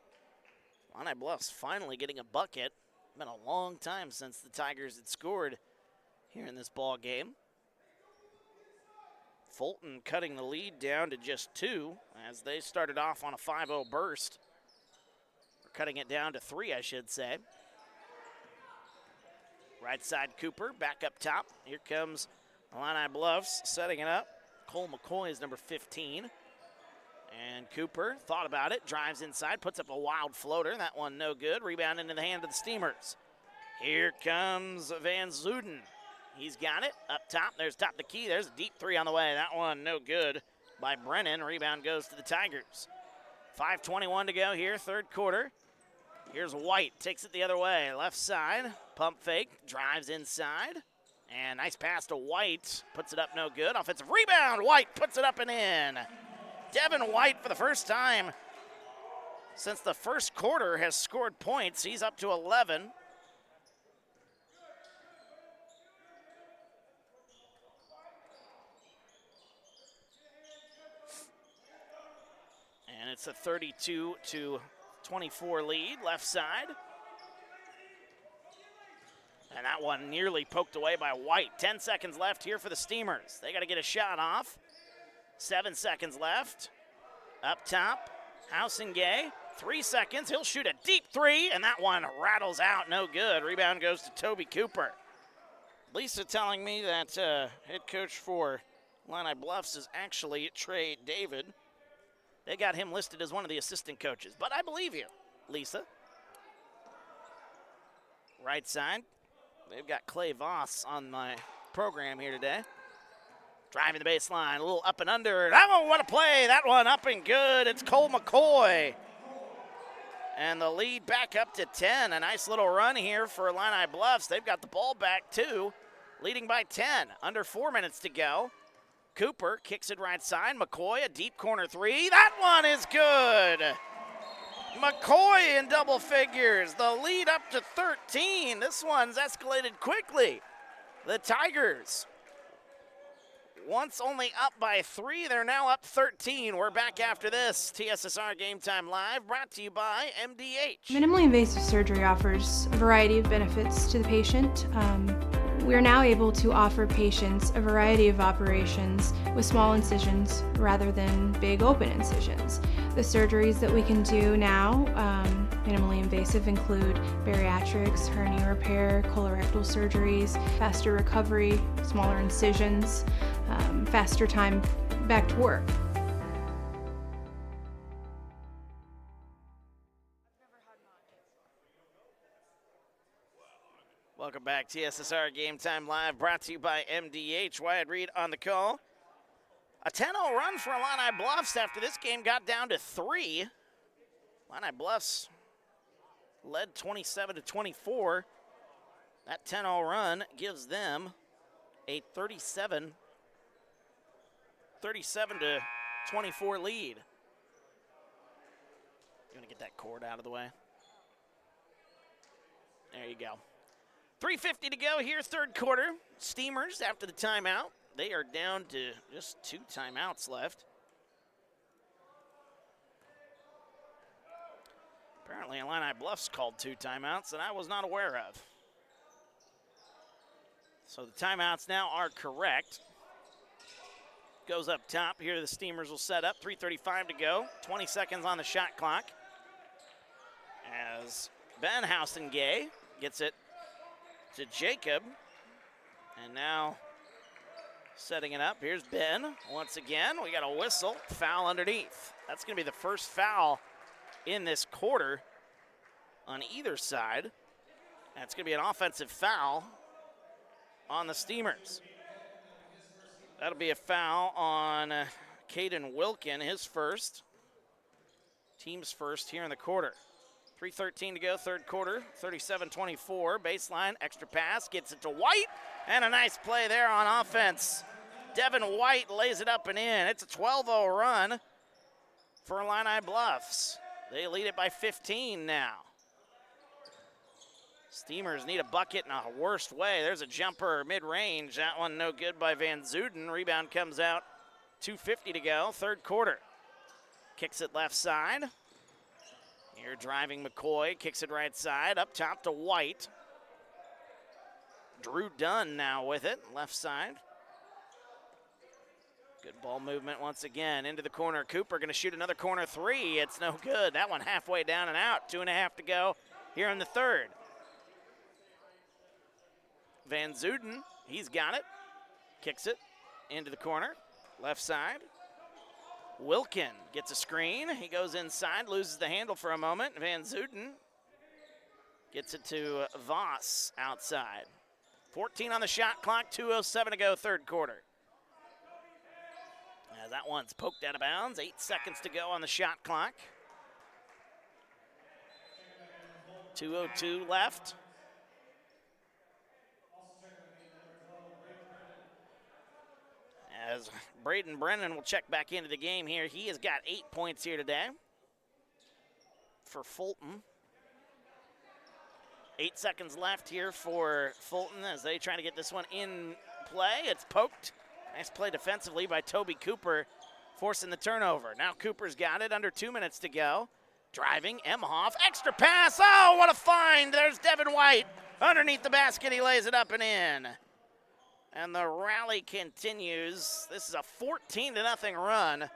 Illini Bluffs finally getting a bucket. Been a long time since the Tigers had scored here in this ball game. Fulton cutting the lead down to just 2 as they started off on a 5-0 burst. Or cutting it down to 3, I should say. Right side Cooper, back up top. Here comes Illini Bluffs setting it up. Cole McCoy is number 15. And Cooper thought about it, drives inside, puts up a wild floater. That one no good. Rebound into the hand of the Steamers. Here comes Van Zuden. He's got it up top. There's top the key. There's a deep 3 on the way. That one no good by Brennan. Rebound goes to the Tigers. 5:21 to go here, third quarter. Here's White, takes it the other way. Left side, pump fake, drives inside. And nice pass to White, puts it up no good. Offensive rebound, White puts it up and in. Devin White, for the first time since the first quarter, has scored points. He's up to 11. And it's a 32-24 lead, left side. And that one nearly poked away by White. 10 seconds left here for the Steamers. They got to get a shot off. 7 seconds left. Up top, Hausinge. 3 seconds. He'll shoot a deep 3, and that one rattles out. No good. Rebound goes to Toby Cooper. Lisa telling me that head coach for Illini Bluffs is actually Trey David. They got him listed as one of the assistant coaches, but I believe you, Lisa. Right side. They've got Clay Voss on my program here today. Driving the baseline, a little up and under. Oh, what a play. That one up and good. It's Cole McCoy. And the lead back up to 10. A nice little run here for Illini Bluffs. They've got the ball back, too, leading by 10. Under 4 minutes to go. Cooper kicks it right side. McCoy, a deep corner three. That one is good. McCoy in double figures. The lead up to 13. This one's escalated quickly. The Tigers, once only up by 3, they're now up 13. We're back after this. TSSR Game Time Live, brought to you by MDH. Minimally invasive surgery offers a variety of benefits to the patient. We are now able to offer patients a variety of operations with small incisions rather than big open incisions. The surgeries that we can do now, minimally invasive, include bariatrics, hernia repair, colorectal surgeries, faster recovery, smaller incisions, faster time back to work. Welcome back, TSSR Game Time Live, brought to you by MDH. Wyatt Reed on the call. A 10-0 run for Illini Bluffs after this game got down to 3. Illini Bluffs led 27-24. That 10-0 run gives them a 37-24 lead. You want to get that cord out of the way? There you go. 3:50 to go here, third quarter. Steamers, after the timeout, they are down to just 2 timeouts left. Apparently, Illini Bluffs called 2 timeouts that I was not aware of. So the timeouts now are correct. Goes up top. Here the Steamers will set up. 3:35 to go. 20 seconds on the shot clock. As Ben Housengay gets it to Jacob. And now setting it up. Here's Ben once again. We got a whistle. Foul underneath. That's going to be the first foul in this quarter on either side. That's going to be an offensive foul on the Steamers. That'll be a foul on Caden Wilkin, his first. Team's first here in the quarter. 3:13 to go, third quarter, 37-24. Baseline, extra pass, gets it to White, and a nice play there on offense. Devin White lays it up and in. It's a 12-0 run for Illini Bluffs. They lead it by 15 now. Steamers need a bucket in a worst way. There's a jumper mid-range. That one no good by Van Zuden. Rebound comes out. 2:50 to go, third quarter. Kicks it left side. Here driving McCoy, kicks it right side, up top to White. Drew Dunn now with it, left side. Good ball movement once again, into the corner. Cooper gonna shoot another corner three. It's no good. That one halfway down and out. 2.5 to go here in the third. Van Zuden, he's got it. Kicks it into the corner, left side. Wilkin gets a screen. He goes inside, loses the handle for a moment. Van Zuden gets it to Voss outside. 14 on the shot clock, 2:07 to go, third quarter. As that one's poked out of bounds, 8 seconds to go on the shot clock. 2:02 left. As Braden Brennan will check back into the game here. He has got 8 points here today for Fulton. 8 seconds left here for Fulton as they try to get this one in play. It's poked. Nice play defensively by Toby Cooper, forcing the turnover. Now Cooper's got it, under 2 minutes to go. Driving, Emhoff, extra pass. Oh, what a find. There's Devin White. Underneath the basket, he lays it up and in. And the rally continues. This is a 14-0 run.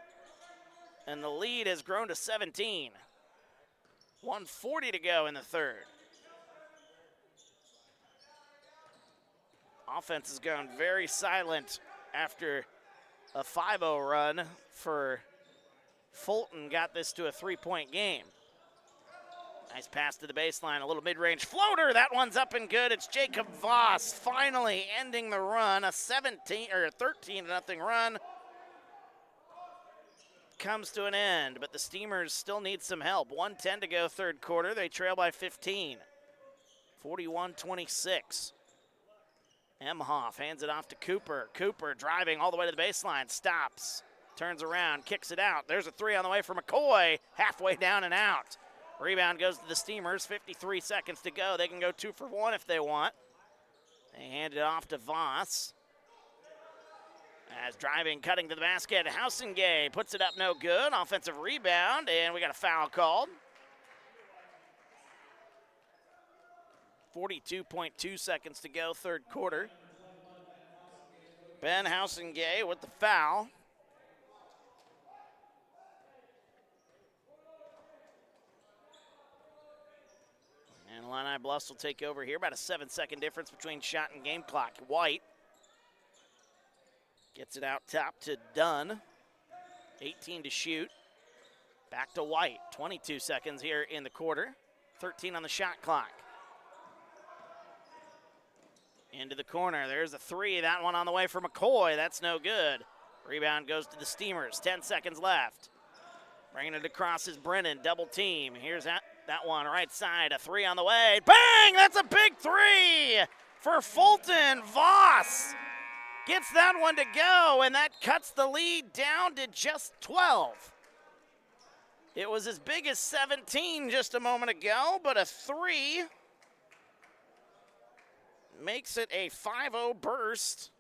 And the lead has grown to 17. 1:40 to go in the third. Offense has gone very silent after a 5-0 run for Fulton. Got this to a 3-point game. Nice pass to the baseline, a little mid-range floater. That one's up and good. It's Jacob Voss finally ending the run. A 13-0 run comes to an end, but the Steamers still need some help. 1:10 to go third quarter. They trail by 15, 41-26. Emhoff hands it off to Cooper. Cooper driving all the way to the baseline, stops, turns around, kicks it out. There's a three on the way for McCoy, halfway down and out. Rebound goes to the Steamers, 53 seconds to go. They can go 2 for 1 if they want. They hand it off to Voss. As driving, cutting to the basket, Housengay puts it up no good. Offensive rebound, and we got a foul called. 42.2 seconds to go, third quarter. Ben Housengay with the foul. And Illini Bluffs will take over here. About a 7-second difference between shot and game clock. White gets it out top to Dunn. 18 to shoot. Back to White. 22 seconds here in the quarter. 13 on the shot clock. Into the corner. There's a three. That one on the way for McCoy. That's no good. Rebound goes to the Steamers. 10 seconds left. Bringing it across is Brennan. Double team. Here's that one right side. A three on the way. Bang! That's a big three for Fulton. Voss gets that one to go, and that cuts the lead down to just 12. It was as big as 17 just a moment ago, but a three makes it a 5-0 burst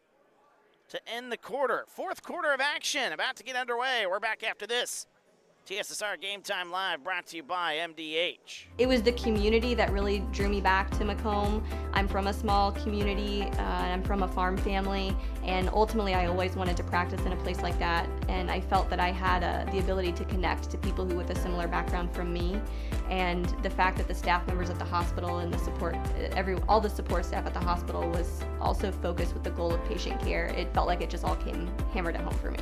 to end the quarter. Fourth quarter of action about to get underway. We're back after this. TSSR Game Time Live brought to you by MDH. It was the community that really drew me back to Macomb. I'm from a small community, and I'm from a farm family, and ultimately I always wanted to practice in a place like that, and I felt that I had the ability to connect to people who with a similar background from me, and the fact that the staff members at the hospital and the support, all the support staff at the hospital was also focused with the goal of patient care. It felt like it just all came hammered at home for me.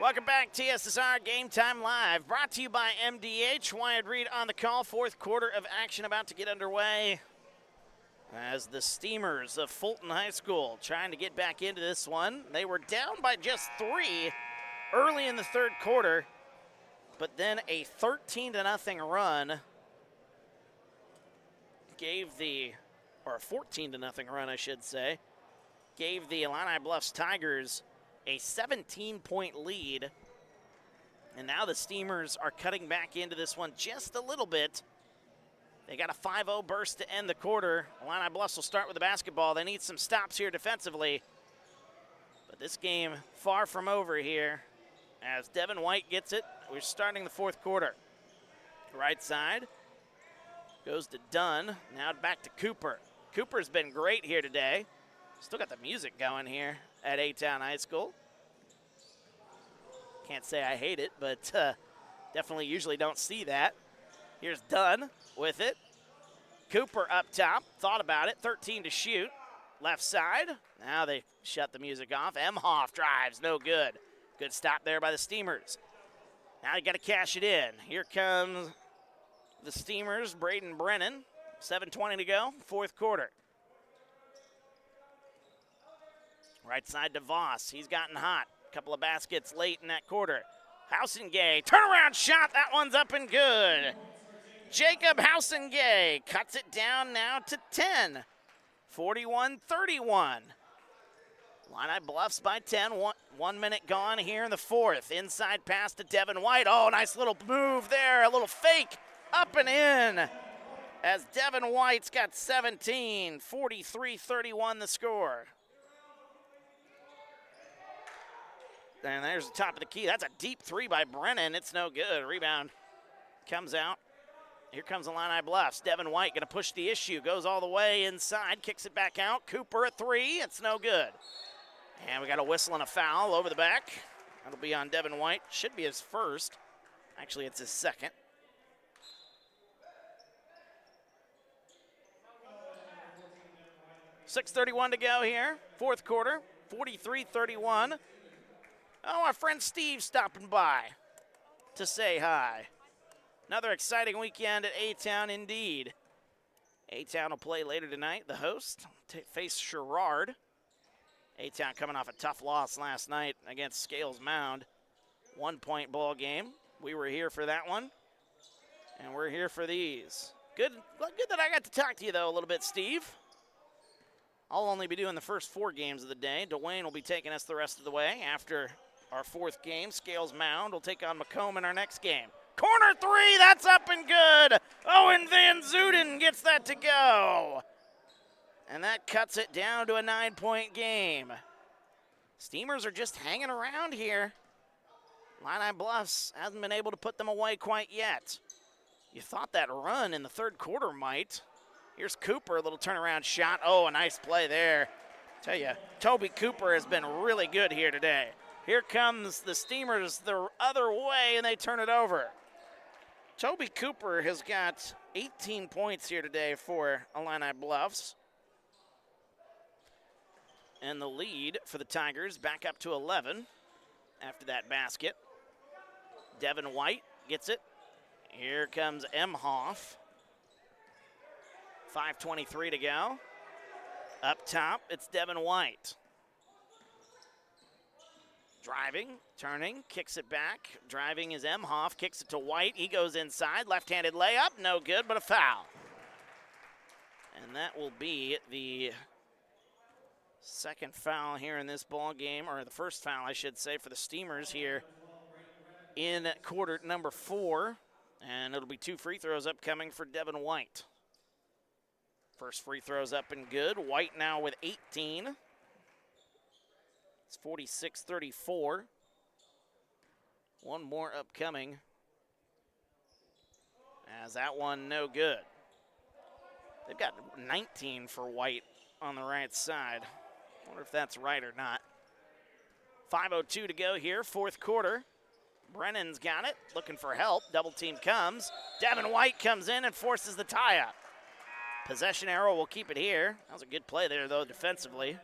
Welcome back, TSSR Game Time Live, brought to you by MDH. Wyatt Reed on the call. Fourth quarter of action about to get underway as the Steamers of Fulton High School trying to get back into this one. They were down by just 3 early in the third quarter, but then a 13-0 run gave the, or a 14-0 run, I should say, gave the Illini Bluffs Tigers a 17-point lead, and now the Steamers are cutting back into this one just a little bit. They got a 5-0 burst to end the quarter. Illini Bluffs will start with the basketball. They need some stops here defensively, but this game far from over here as Devin White gets it. We're starting the fourth quarter. Right side goes to Dunn. Now back to Cooper. Cooper's been great here today. Still got the music going here at A-Town High School. Can't say I hate it, but definitely usually don't see that. Here's Dunn with it. Cooper up top, thought about it, 13 to shoot. Left side, now they shut the music off. Emhoff drives, no good. Good stop there by the Steamers. Now you got to cash it in. Here comes the Steamers, Braden Brennan. 7:20 to go, fourth quarter. Right side to Voss. He's gotten hot. Couple of baskets late in that quarter. Housengay, turnaround shot. That one's up and good. Jacob Housengay cuts it down now to 10. 41-31. Illini Bluffs by 10. 1 minute gone here in the fourth. Inside pass to Devin White. Oh, nice little move there. A little fake up and in. As Devin White's got 17. 43-31 the score. And there's the top of the key. That's a deep three by Brennan. It's no good. Rebound comes out. Here comes Illini Bluffs. Devin White going to push the issue. Goes all the way inside. Kicks it back out. Cooper at three. It's no good. And we got a whistle and a foul over the back. That'll be on Devin White. Should be his first. Actually, it's his second. .6:31 to go here. Fourth quarter. 43-31. Oh, our friend Steve stopping by to say hi. Another exciting weekend at A-Town indeed. A-Town will play later tonight. The host face Sherrard. A-Town coming off a tough loss last night against Scales Mound. 1-point ball game. We were here for that one, and we're here for these. Good that I got to talk to you, though, a little bit, Steve. I'll only be doing the first 4 games of the day. Dwayne will be taking us the rest of the way. After our 4th game, Scales Mound will take on Macomb in our next game. Corner 3, that's up and good. Owen Van Zuden gets that to go. And that cuts it down to a 9-point game. Steamers are just hanging around here. Illini Bluffs hasn't been able to put them away quite yet. You thought that run in the 3rd quarter might. Here's Cooper, a little turnaround shot. Oh, a nice play there. Tell you, Toby Cooper has been really good here today. Here comes the Steamers the other way, and they turn it over. Toby Cooper has got 18 points here today for Illini Bluffs. And the lead for the Tigers back up to 11 after that basket. Devin White gets it. Here comes Emhoff. 5:23 to go. Up top, it's Devin White. Driving, turning, kicks it back. Driving is Emhoff, kicks it to White. He goes inside, left-handed layup, no good, but a foul. And that will be the second foul here in this ball game, or the first foul, I should say, for the Steamers here in quarter number 4. And it'll be 2 free throws upcoming for Devin White. First free throw's up and good. White now with 18. It's 46-34. One more upcoming. As that one no good. They've got 19 for White on the right side. Wonder if that's right or not. 5:02 to go here, 4th quarter. Brennan's got it, looking for help. Double team comes. Devin White comes in and forces the tie-up. Possession arrow will keep it here. That was a good play there, though, defensively.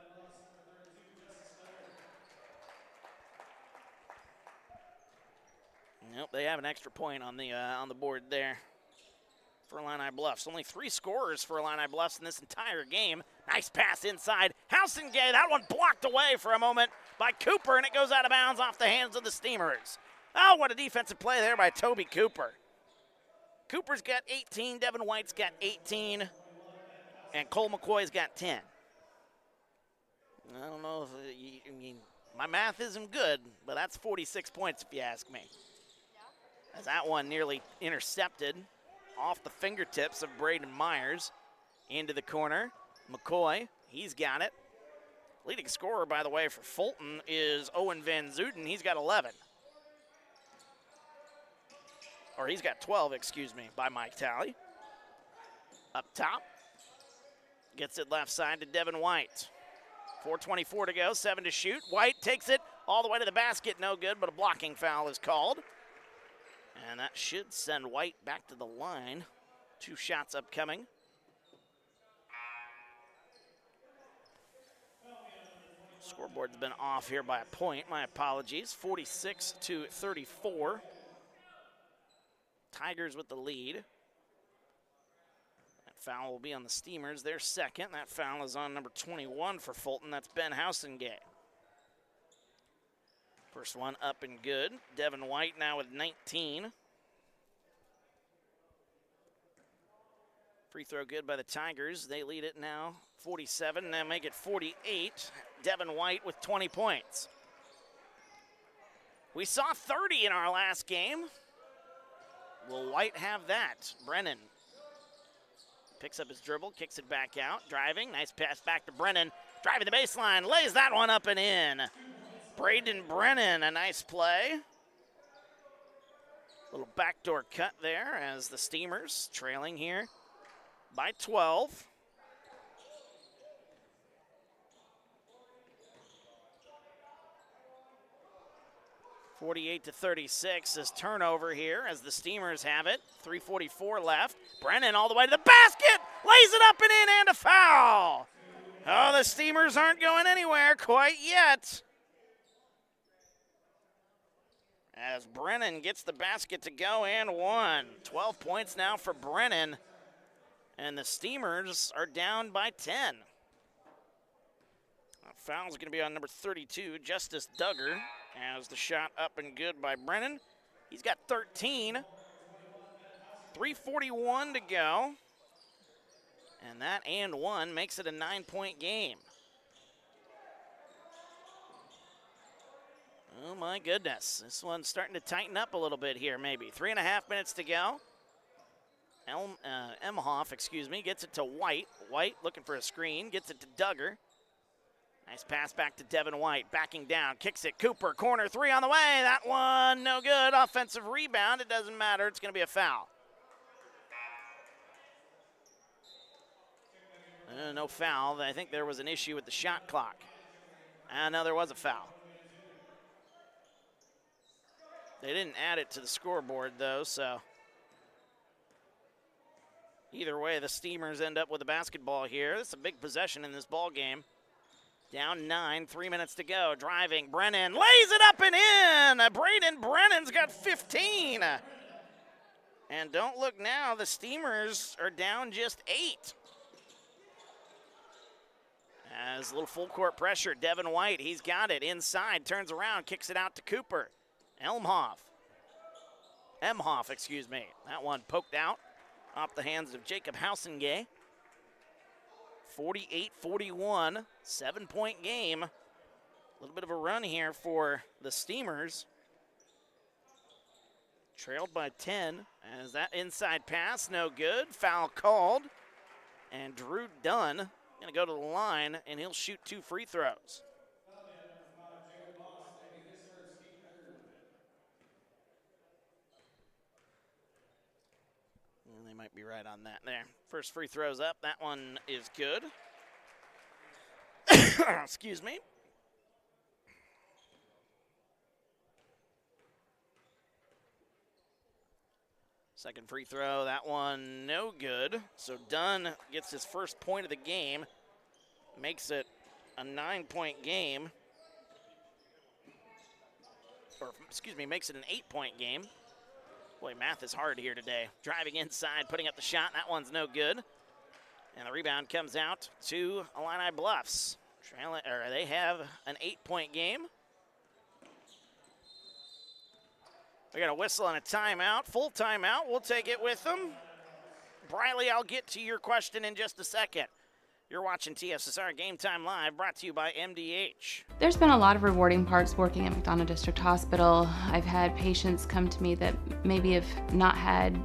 Nope, they have an extra point on the board there for Illini Bluffs. Only 3 scorers for Illini Bluffs in this entire game. Nice pass inside. Housengay, that one blocked away for a moment by Cooper, and it goes out of bounds off the hands of the Steamers. Oh, what a defensive play there by Toby Cooper. Cooper's got 18, Devin White's got 18, and Cole McCoy's got 10. I don't know if my math isn't good, but that's 46 points if you ask me. As that one nearly intercepted off the fingertips of Braden Myers into the corner. McCoy, he's got it. Leading scorer, by the way, for Fulton is Owen Van Zuden. He's got 11. Or he's got 12, excuse me, by my tally. Up top. Gets it left side to Devin White. 4:24 to go, 7 to shoot. White takes it all the way to the basket. No good, but a blocking foul is called. And that should send White back to the line. 2 shots upcoming. Scoreboard's been off here by a point. My apologies. 46-34. Tigers with the lead. That foul will be on the Steamers. Their second. That foul is on number 21 for Fulton. That's Ben Housengay. First one up and good. Devin White now with 19. Free throw good by the Tigers. They lead it now 47. Now make it 48. Devin White with 20 points. We saw 30 in our last game. Will White have that? Brennan picks up his dribble, kicks it back out, driving. Nice pass back to Brennan. Driving the baseline, lays that one up and in. Braden Brennan, a nice play. Little backdoor cut there as the Steamers trailing here by 12. (48-36) is turnover here as the Steamers have it. 3:44 left. Brennan all the way to the basket, lays it up and in, and a foul. Oh, the Steamers aren't going anywhere quite yet. As Brennan gets the basket to go and one. 12 points now for Brennan. And the Steamers are down by 10. Foul's going to be on number 32, Justice Duggar, as the shot up and good by Brennan. He's got 13. 3:41 to go. And that and one makes it a 9-point game. Oh my goodness, this one's starting to tighten up a little bit here maybe. 3.5 minutes to go. Emhoff, gets it to White. White looking for a screen, gets it to Duggar. Nice pass back to Devin White, backing down, kicks it, Cooper, corner three on the way. That one no good, offensive rebound, it doesn't matter, it's gonna be a foul. No foul, I think there was an issue with the shot clock. No, there was a foul. They didn't add it to the scoreboard though, so. Either way, the Steamers end up with a basketball here. This is a big possession in this ball game. Down 9, 3 minutes to go. Driving, Brennan lays it up and in. Braden Brennan's got 15. And don't look now, the Steamers are down just 8. As a little full court pressure, Devin White, he's got it inside, turns around, kicks it out to Cooper. Emhoff, that one poked out off the hands of Jacob Hausengay. 48-41, 7-point game. A little bit of a run here for the Steamers. Trailed by 10 as that inside pass, no good. Foul called. And Drew Dunn gonna go to the line and he'll shoot 2 free throws. They might be right on that there. First free throw's up. That one is good. Excuse me. Second free throw, that one no good. So Dunn gets his first point of the game. Makes it a 9-point game. Makes it an 8-point game. Boy, math is hard here today. Driving inside, putting up the shot. That one's no good. And the rebound comes out to Illini Bluffs. They have an 8-point game. We got a whistle and a timeout. Full timeout. We'll take it with them. Briley, I'll get to your question in just a second. You're watching TSSR Game Time Live, brought to you by MDH. There's been a lot of rewarding parts working at McDonough District Hospital. I've had patients come to me that maybe have not had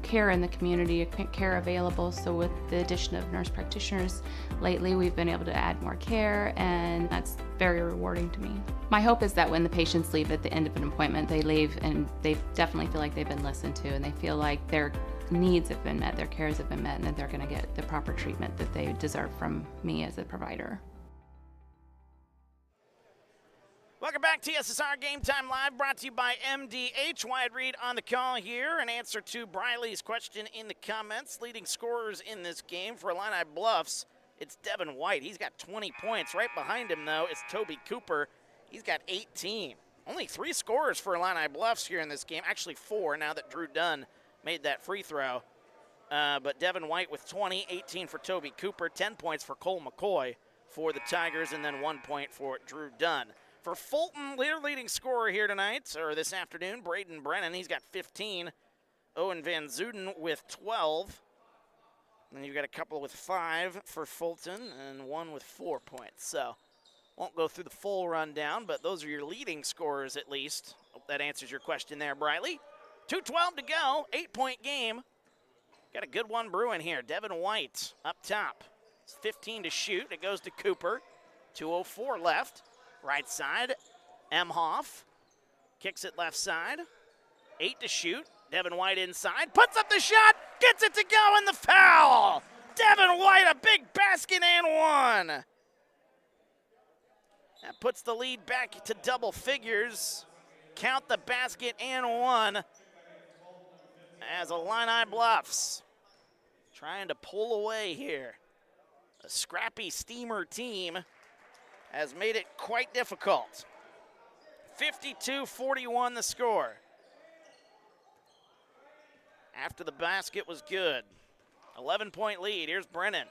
care in the community, care available. So with the addition of nurse practitioners lately, we've been able to add more care, and that's very rewarding to me. My hope is that when the patients leave at the end of an appointment, they leave and they definitely feel like they've been listened to, and they feel like their needs have been met, their cares have been met, and that they're going to get the proper treatment that they deserve from me as a provider. Welcome back to TSSR Game Time Live, brought to you by MDH. Wyatt Reed on the call here. An answer to Briley's question in the comments. Leading scorers in this game for Illini Bluffs, it's Devin White. He's got 20 points. Right behind him, though, is Toby Cooper. He's got 18. Only 3 scorers for Illini Bluffs here in this game. Actually 4 now that Drew Dunn made that free throw. But Devin White with 20, 18 for Toby Cooper, 10 points for Cole McCoy for the Tigers, and then 1 point for Drew Dunn. For Fulton, their leading scorer here tonight, or this afternoon, Braden Brennan, he's got 15. Owen Van Zuden with 12. And then you've got a couple with 5 for Fulton and 1 with 4 points. So won't go through the full rundown, but those are your leading scorers at least. Hope that answers your question there, Briley. 2:12 to go, 8-point game. Got a good one brewing here. Devin White up top. It's 15 to shoot. It goes to Cooper. 2:04 left. Right side, Emhoff kicks it left side. 8 to shoot. Devin White inside, puts up the shot, gets it to go, and the foul. Devin White, a big basket and one. That puts the lead back to double figures. Count the basket and one as Illini Bluffs trying to pull away here. The scrappy Steamer team has made it quite difficult. 52-41 the score. After the basket was good. 11-point lead. Here's Brennan.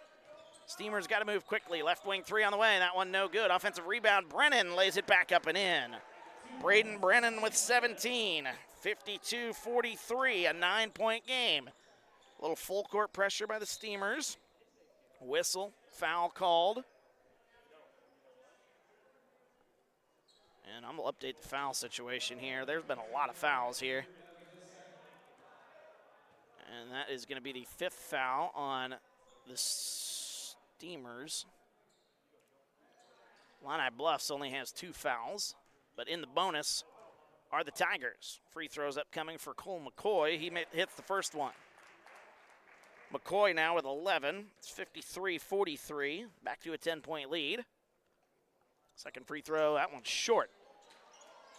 Steamer's got to move quickly. Left wing three on the way. That one no good. Offensive rebound. Brennan lays it back up and in. Braden Brennan with 17. 52-43, a 9-point game. A little full court pressure by the Steamers. Whistle, foul called. And I'm going to update the foul situation here. There's been a lot of fouls here. And that is going to be the 5th foul on the Steamers. Illini Bluffs only has 2 fouls, but in the bonus are the Tigers. Free throws upcoming for Cole McCoy. He hits the first one. McCoy now with 11. It's 53-43. Back to a 10-point lead. Second free throw, that one's short.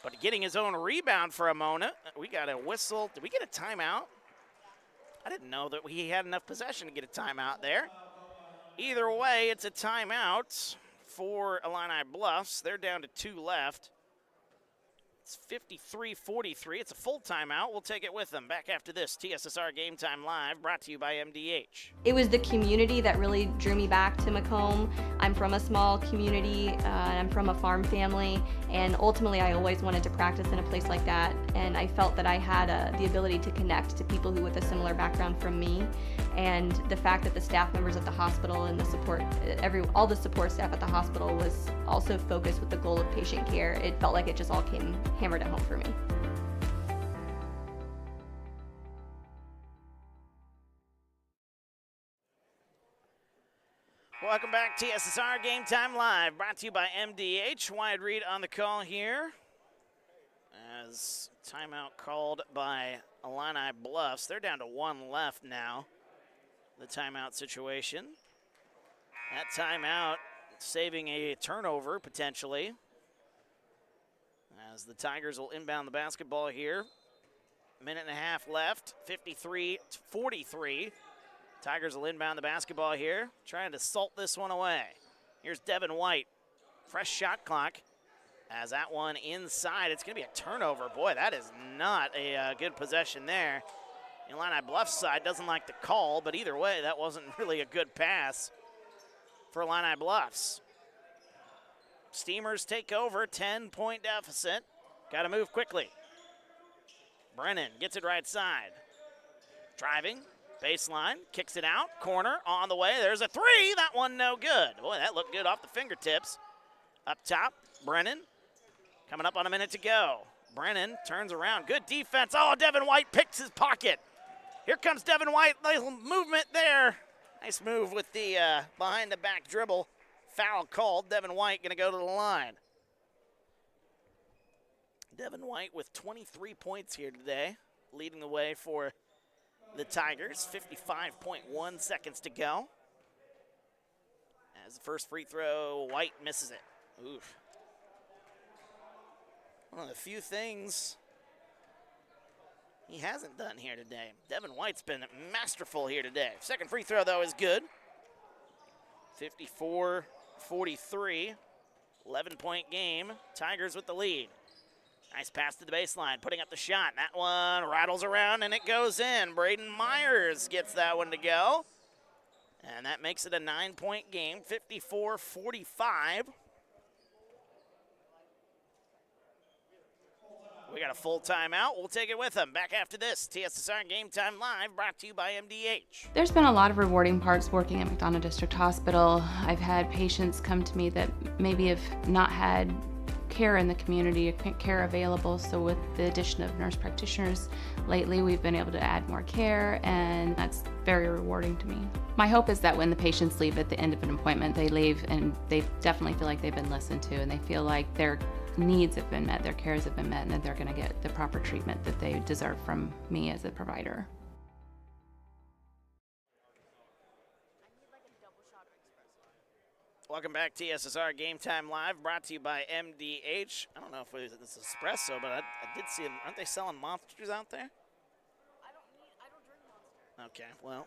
But getting his own rebound for a moment. We got a whistle. Did we get a timeout? I didn't know that he had enough possession to get a timeout there. Either way, it's a timeout for Illini Bluffs. They're down to 2 left. It's 53-43. It's a full timeout. We'll take it with them. Back after this, TSSR Game Time Live, brought to you by MDH. It was the community that really drew me back to Macomb. I'm from a small community, and I'm from a farm family, and ultimately I always wanted to practice in a place like that, and I felt that I had the ability to connect to people who with a similar background from me, and the fact that the staff members at the hospital and the support, all the support staff at the hospital was also focused with the goal of patient care. It felt like it just all came hammered at home for me. Welcome back, TSSR Game Time Live, brought to you by MDH. Wyatt Reed on the call here. As timeout called by Illini Bluffs. They're down to 1 left now, the timeout situation. That timeout saving a turnover, potentially, as the Tigers will inbound the basketball here. Minute and a half left, 53-43. Tigers will inbound the basketball here, trying to salt this one away. Here's Devin White. Fresh shot clock. As that one inside, it's going to be a turnover. Boy, that is not a good possession there. Illini Bluffs side doesn't like the call, but either way, that wasn't really a good pass for Illini Bluffs. Steamers take over, 10-point deficit. Got to move quickly. Brennan gets it right side. Driving, baseline, kicks it out, corner, on the way. There's a three, that one no good. Boy, that looked good off the fingertips. Up top, Brennan, coming up on a minute to go. Brennan turns around, good defense. Oh, Devin White picks his pocket. Here comes Devin White, little movement there. Nice move with the behind the back dribble. Foul called. Devin White going to go to the line. Devin White with 23 points here today, leading the way for the Tigers. 55.1 seconds to go. As the first free throw, White misses it. Oof. One of the few things he hasn't done here today. Devin White's been masterful here today. Second free throw, though, is good. 54-43, 11-point game. Tigers with the lead. Nice pass to the baseline, putting up the shot. That one rattles around, and it goes in. Braden Myers gets that one to go. And that makes it a 9-point game, 54-45. We got a full timeout. We'll take it with them. Back after this, TSSR Game Time Live, brought to you by MDH. There's been a lot of rewarding parts working at McDonough District Hospital. I've had patients come to me that maybe have not had care in the community, care available. So with the addition of nurse practitioners lately, we've been able to add more care, and that's very rewarding to me. My hope is that when the patients leave at the end of an appointment, they leave and they definitely feel like they've been listened to, and they feel like their needs have been met, their cares have been met, and that they're going to get the proper treatment that they deserve from me as a provider. Welcome back, TSSR Game Time Live, brought to you by MDH. I don't know if it's espresso, but I did see them. Aren't they selling Monsters out there? I don't drink Monster. Okay, well,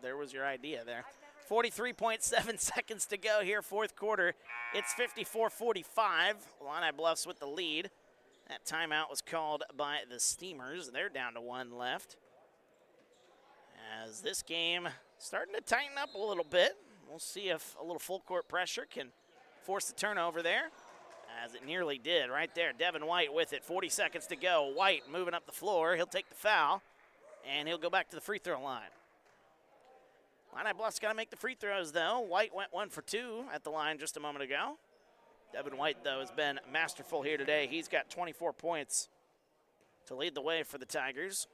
there was your idea there. 43.7 seconds to go here, fourth quarter. It's 54-45. Illini Bluffs with the lead. That timeout was called by the Steamers. They're down to one left. As this game starting to tighten up a little bit. We'll see if a little full court pressure can force the turnover there, as it nearly did right there. Devin White with it, 40 seconds to go. White moving up the floor. He'll take the foul, and he'll go back to the free throw line. Illini Bluffs got to make the free throws, though. White went 1 for 2 at the line just a moment ago. Devin White, though, has been masterful here today. He's got 24 points to lead the way for the Tigers.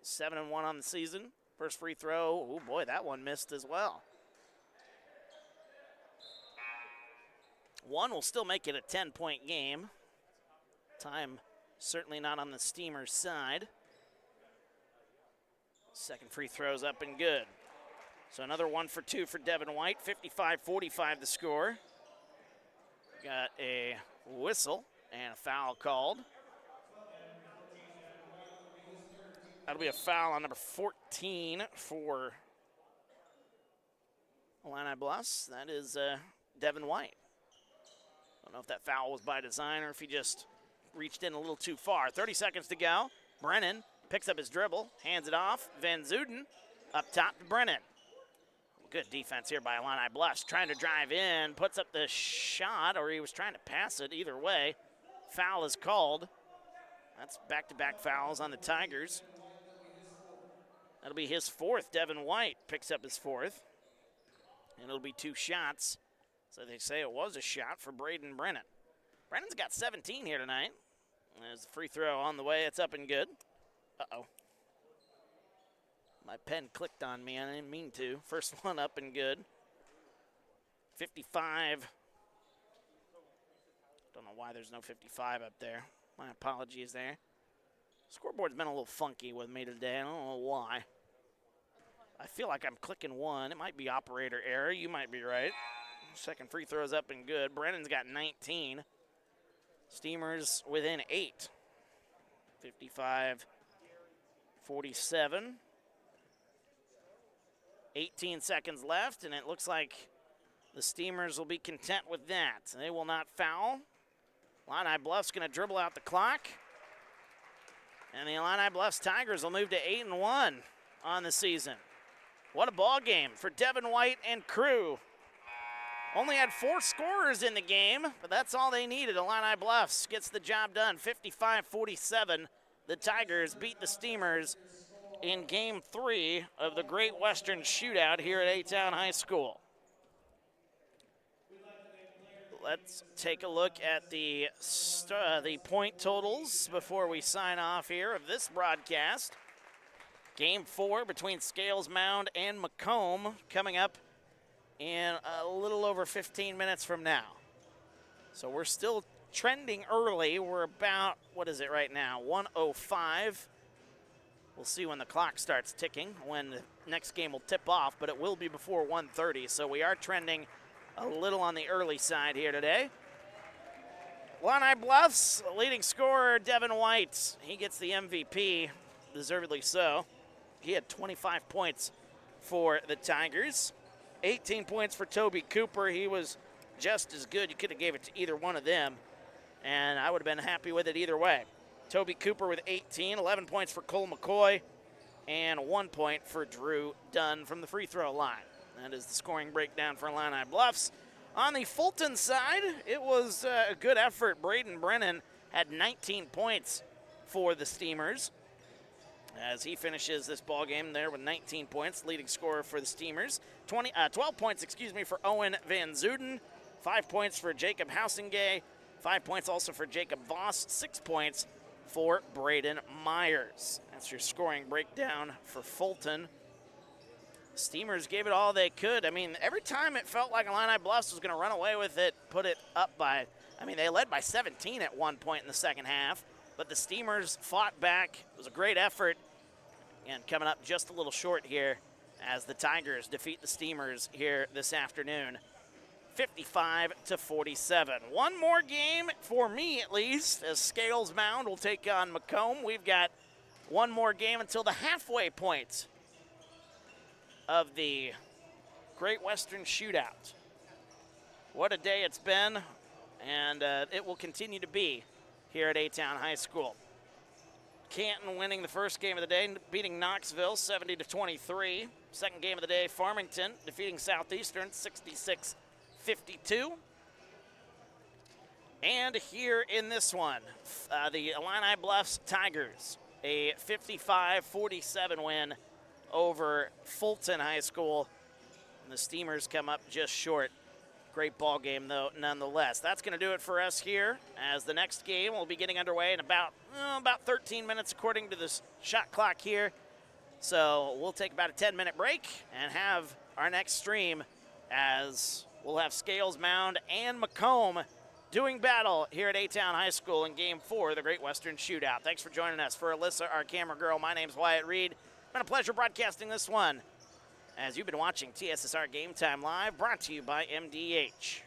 7-1 on the season. First free throw, oh boy, that one missed as well. One will still make it a 10-point game. Time certainly not on the Steamers' side. Second free throw's up and good. So another 1 for 2 for Devin White. 55-45 the score. Got a whistle and a foul called. That'll be a foul on number 14 for Illini Bluffs. That is Devin White. Don't know if that foul was by design or if he just reached in a little too far. 30 seconds to go. Brennan picks up his dribble, hands it off. Van Zuden up top to Brennan. Good defense here by Illini Bluffs. Trying to drive in, puts up the shot, or he was trying to pass it. Either way, foul is called. That's back-to-back fouls on the Tigers. That'll be his fourth. Devin White picks up his fourth. And it'll be 2 shots. So they say it was a shot for Braden Brennan. Brennan's got 17 here tonight. There's a free throw on the way. It's up and good. Uh-oh. My pen clicked on me. I didn't mean to. First one up and good. 55. Don't know why there's no 55 up there. My apologies there. Scoreboard's been a little funky with me today. I don't know why. I feel like I'm clicking one. It might be operator error. You might be right. Second free throw's up and good. Brennan's got 19. Steamers within 8. 55-47. 18 seconds left, and it looks like the Steamers will be content with that. They will not foul. Illini Bluffs going to dribble out the clock. And the Illini Bluffs Tigers will move to 8-1 on the season. What a ball game for Devin White and crew. Only had 4 scorers in the game, but that's all they needed. Illini Bluffs gets the job done. 55-47. The Tigers beat the Steamers in Game 3 of the Great Western Shootout here at A-Town High School. Let's take a look at the point totals before we sign off here of this broadcast. Game 4 between Scales Mound and Macomb coming up in a little over 15 minutes from now. So we're still trending early. We're about, what is it right now, 1:05. We'll see when the clock starts ticking, when the next game will tip off, but it will be before 1:30, so we are trending a little on the early side here today. Illini Bluffs, leading scorer Devin White. He gets the MVP, deservedly so. He had 25 points for the Tigers. 18 points for Toby Cooper. He was just as good. You could have gave it to either one of them, and I would have been happy with it either way. Toby Cooper with 18, 11 points for Cole McCoy, and 1 point for Drew Dunn from the free throw line. That is the scoring breakdown for Illini Bluffs. On the Fulton side, it was a good effort. Braden Brennan had 19 points for the Steamers, as he finishes this ball game there with 19 points, leading scorer for the Steamers. 12 points, for Owen Van Zuden. 5 points for Jacob Housingay. 5 points also for Jacob Voss. 6 points for Braden Myers. That's your scoring breakdown for Fulton. Steamers gave it all they could. I mean, every time it felt like Illini Bluffs was going to run away with it, put it up by, they led by 17 at one point in the second half, but the Steamers fought back. It was a great effort, and coming up just a little short here as the Tigers defeat the Steamers here this afternoon. 55-47. One more game, for me at least, as Scales Mound will take on Macomb. We've got one more game until the halfway point of the Great Western Shootout. What a day it's been, and it will continue to be here at A-Town High School. Canton winning the first game of the day, beating Knoxville 70-23. Second game of the day, Farmington defeating Southeastern 66-52. And here in this one, the Illini Bluffs Tigers, a 55-47 win over Fulton High School. And the Steamers come up just short. Great ball game, though, nonetheless. That's going to do it for us here, as the next game will be getting underway in about 13 minutes according to the shot clock here. So we'll take about a 10-minute break and have our next stream, as we'll have Scales Mound and Macomb doing battle here at A-Town High School in Game 4 of the Great Western Shootout. Thanks for joining us. For Alyssa, our camera girl, my name's Wyatt Reed. It's been a pleasure broadcasting this one, as you've been watching TSSR Game Time Live, brought to you by MDH.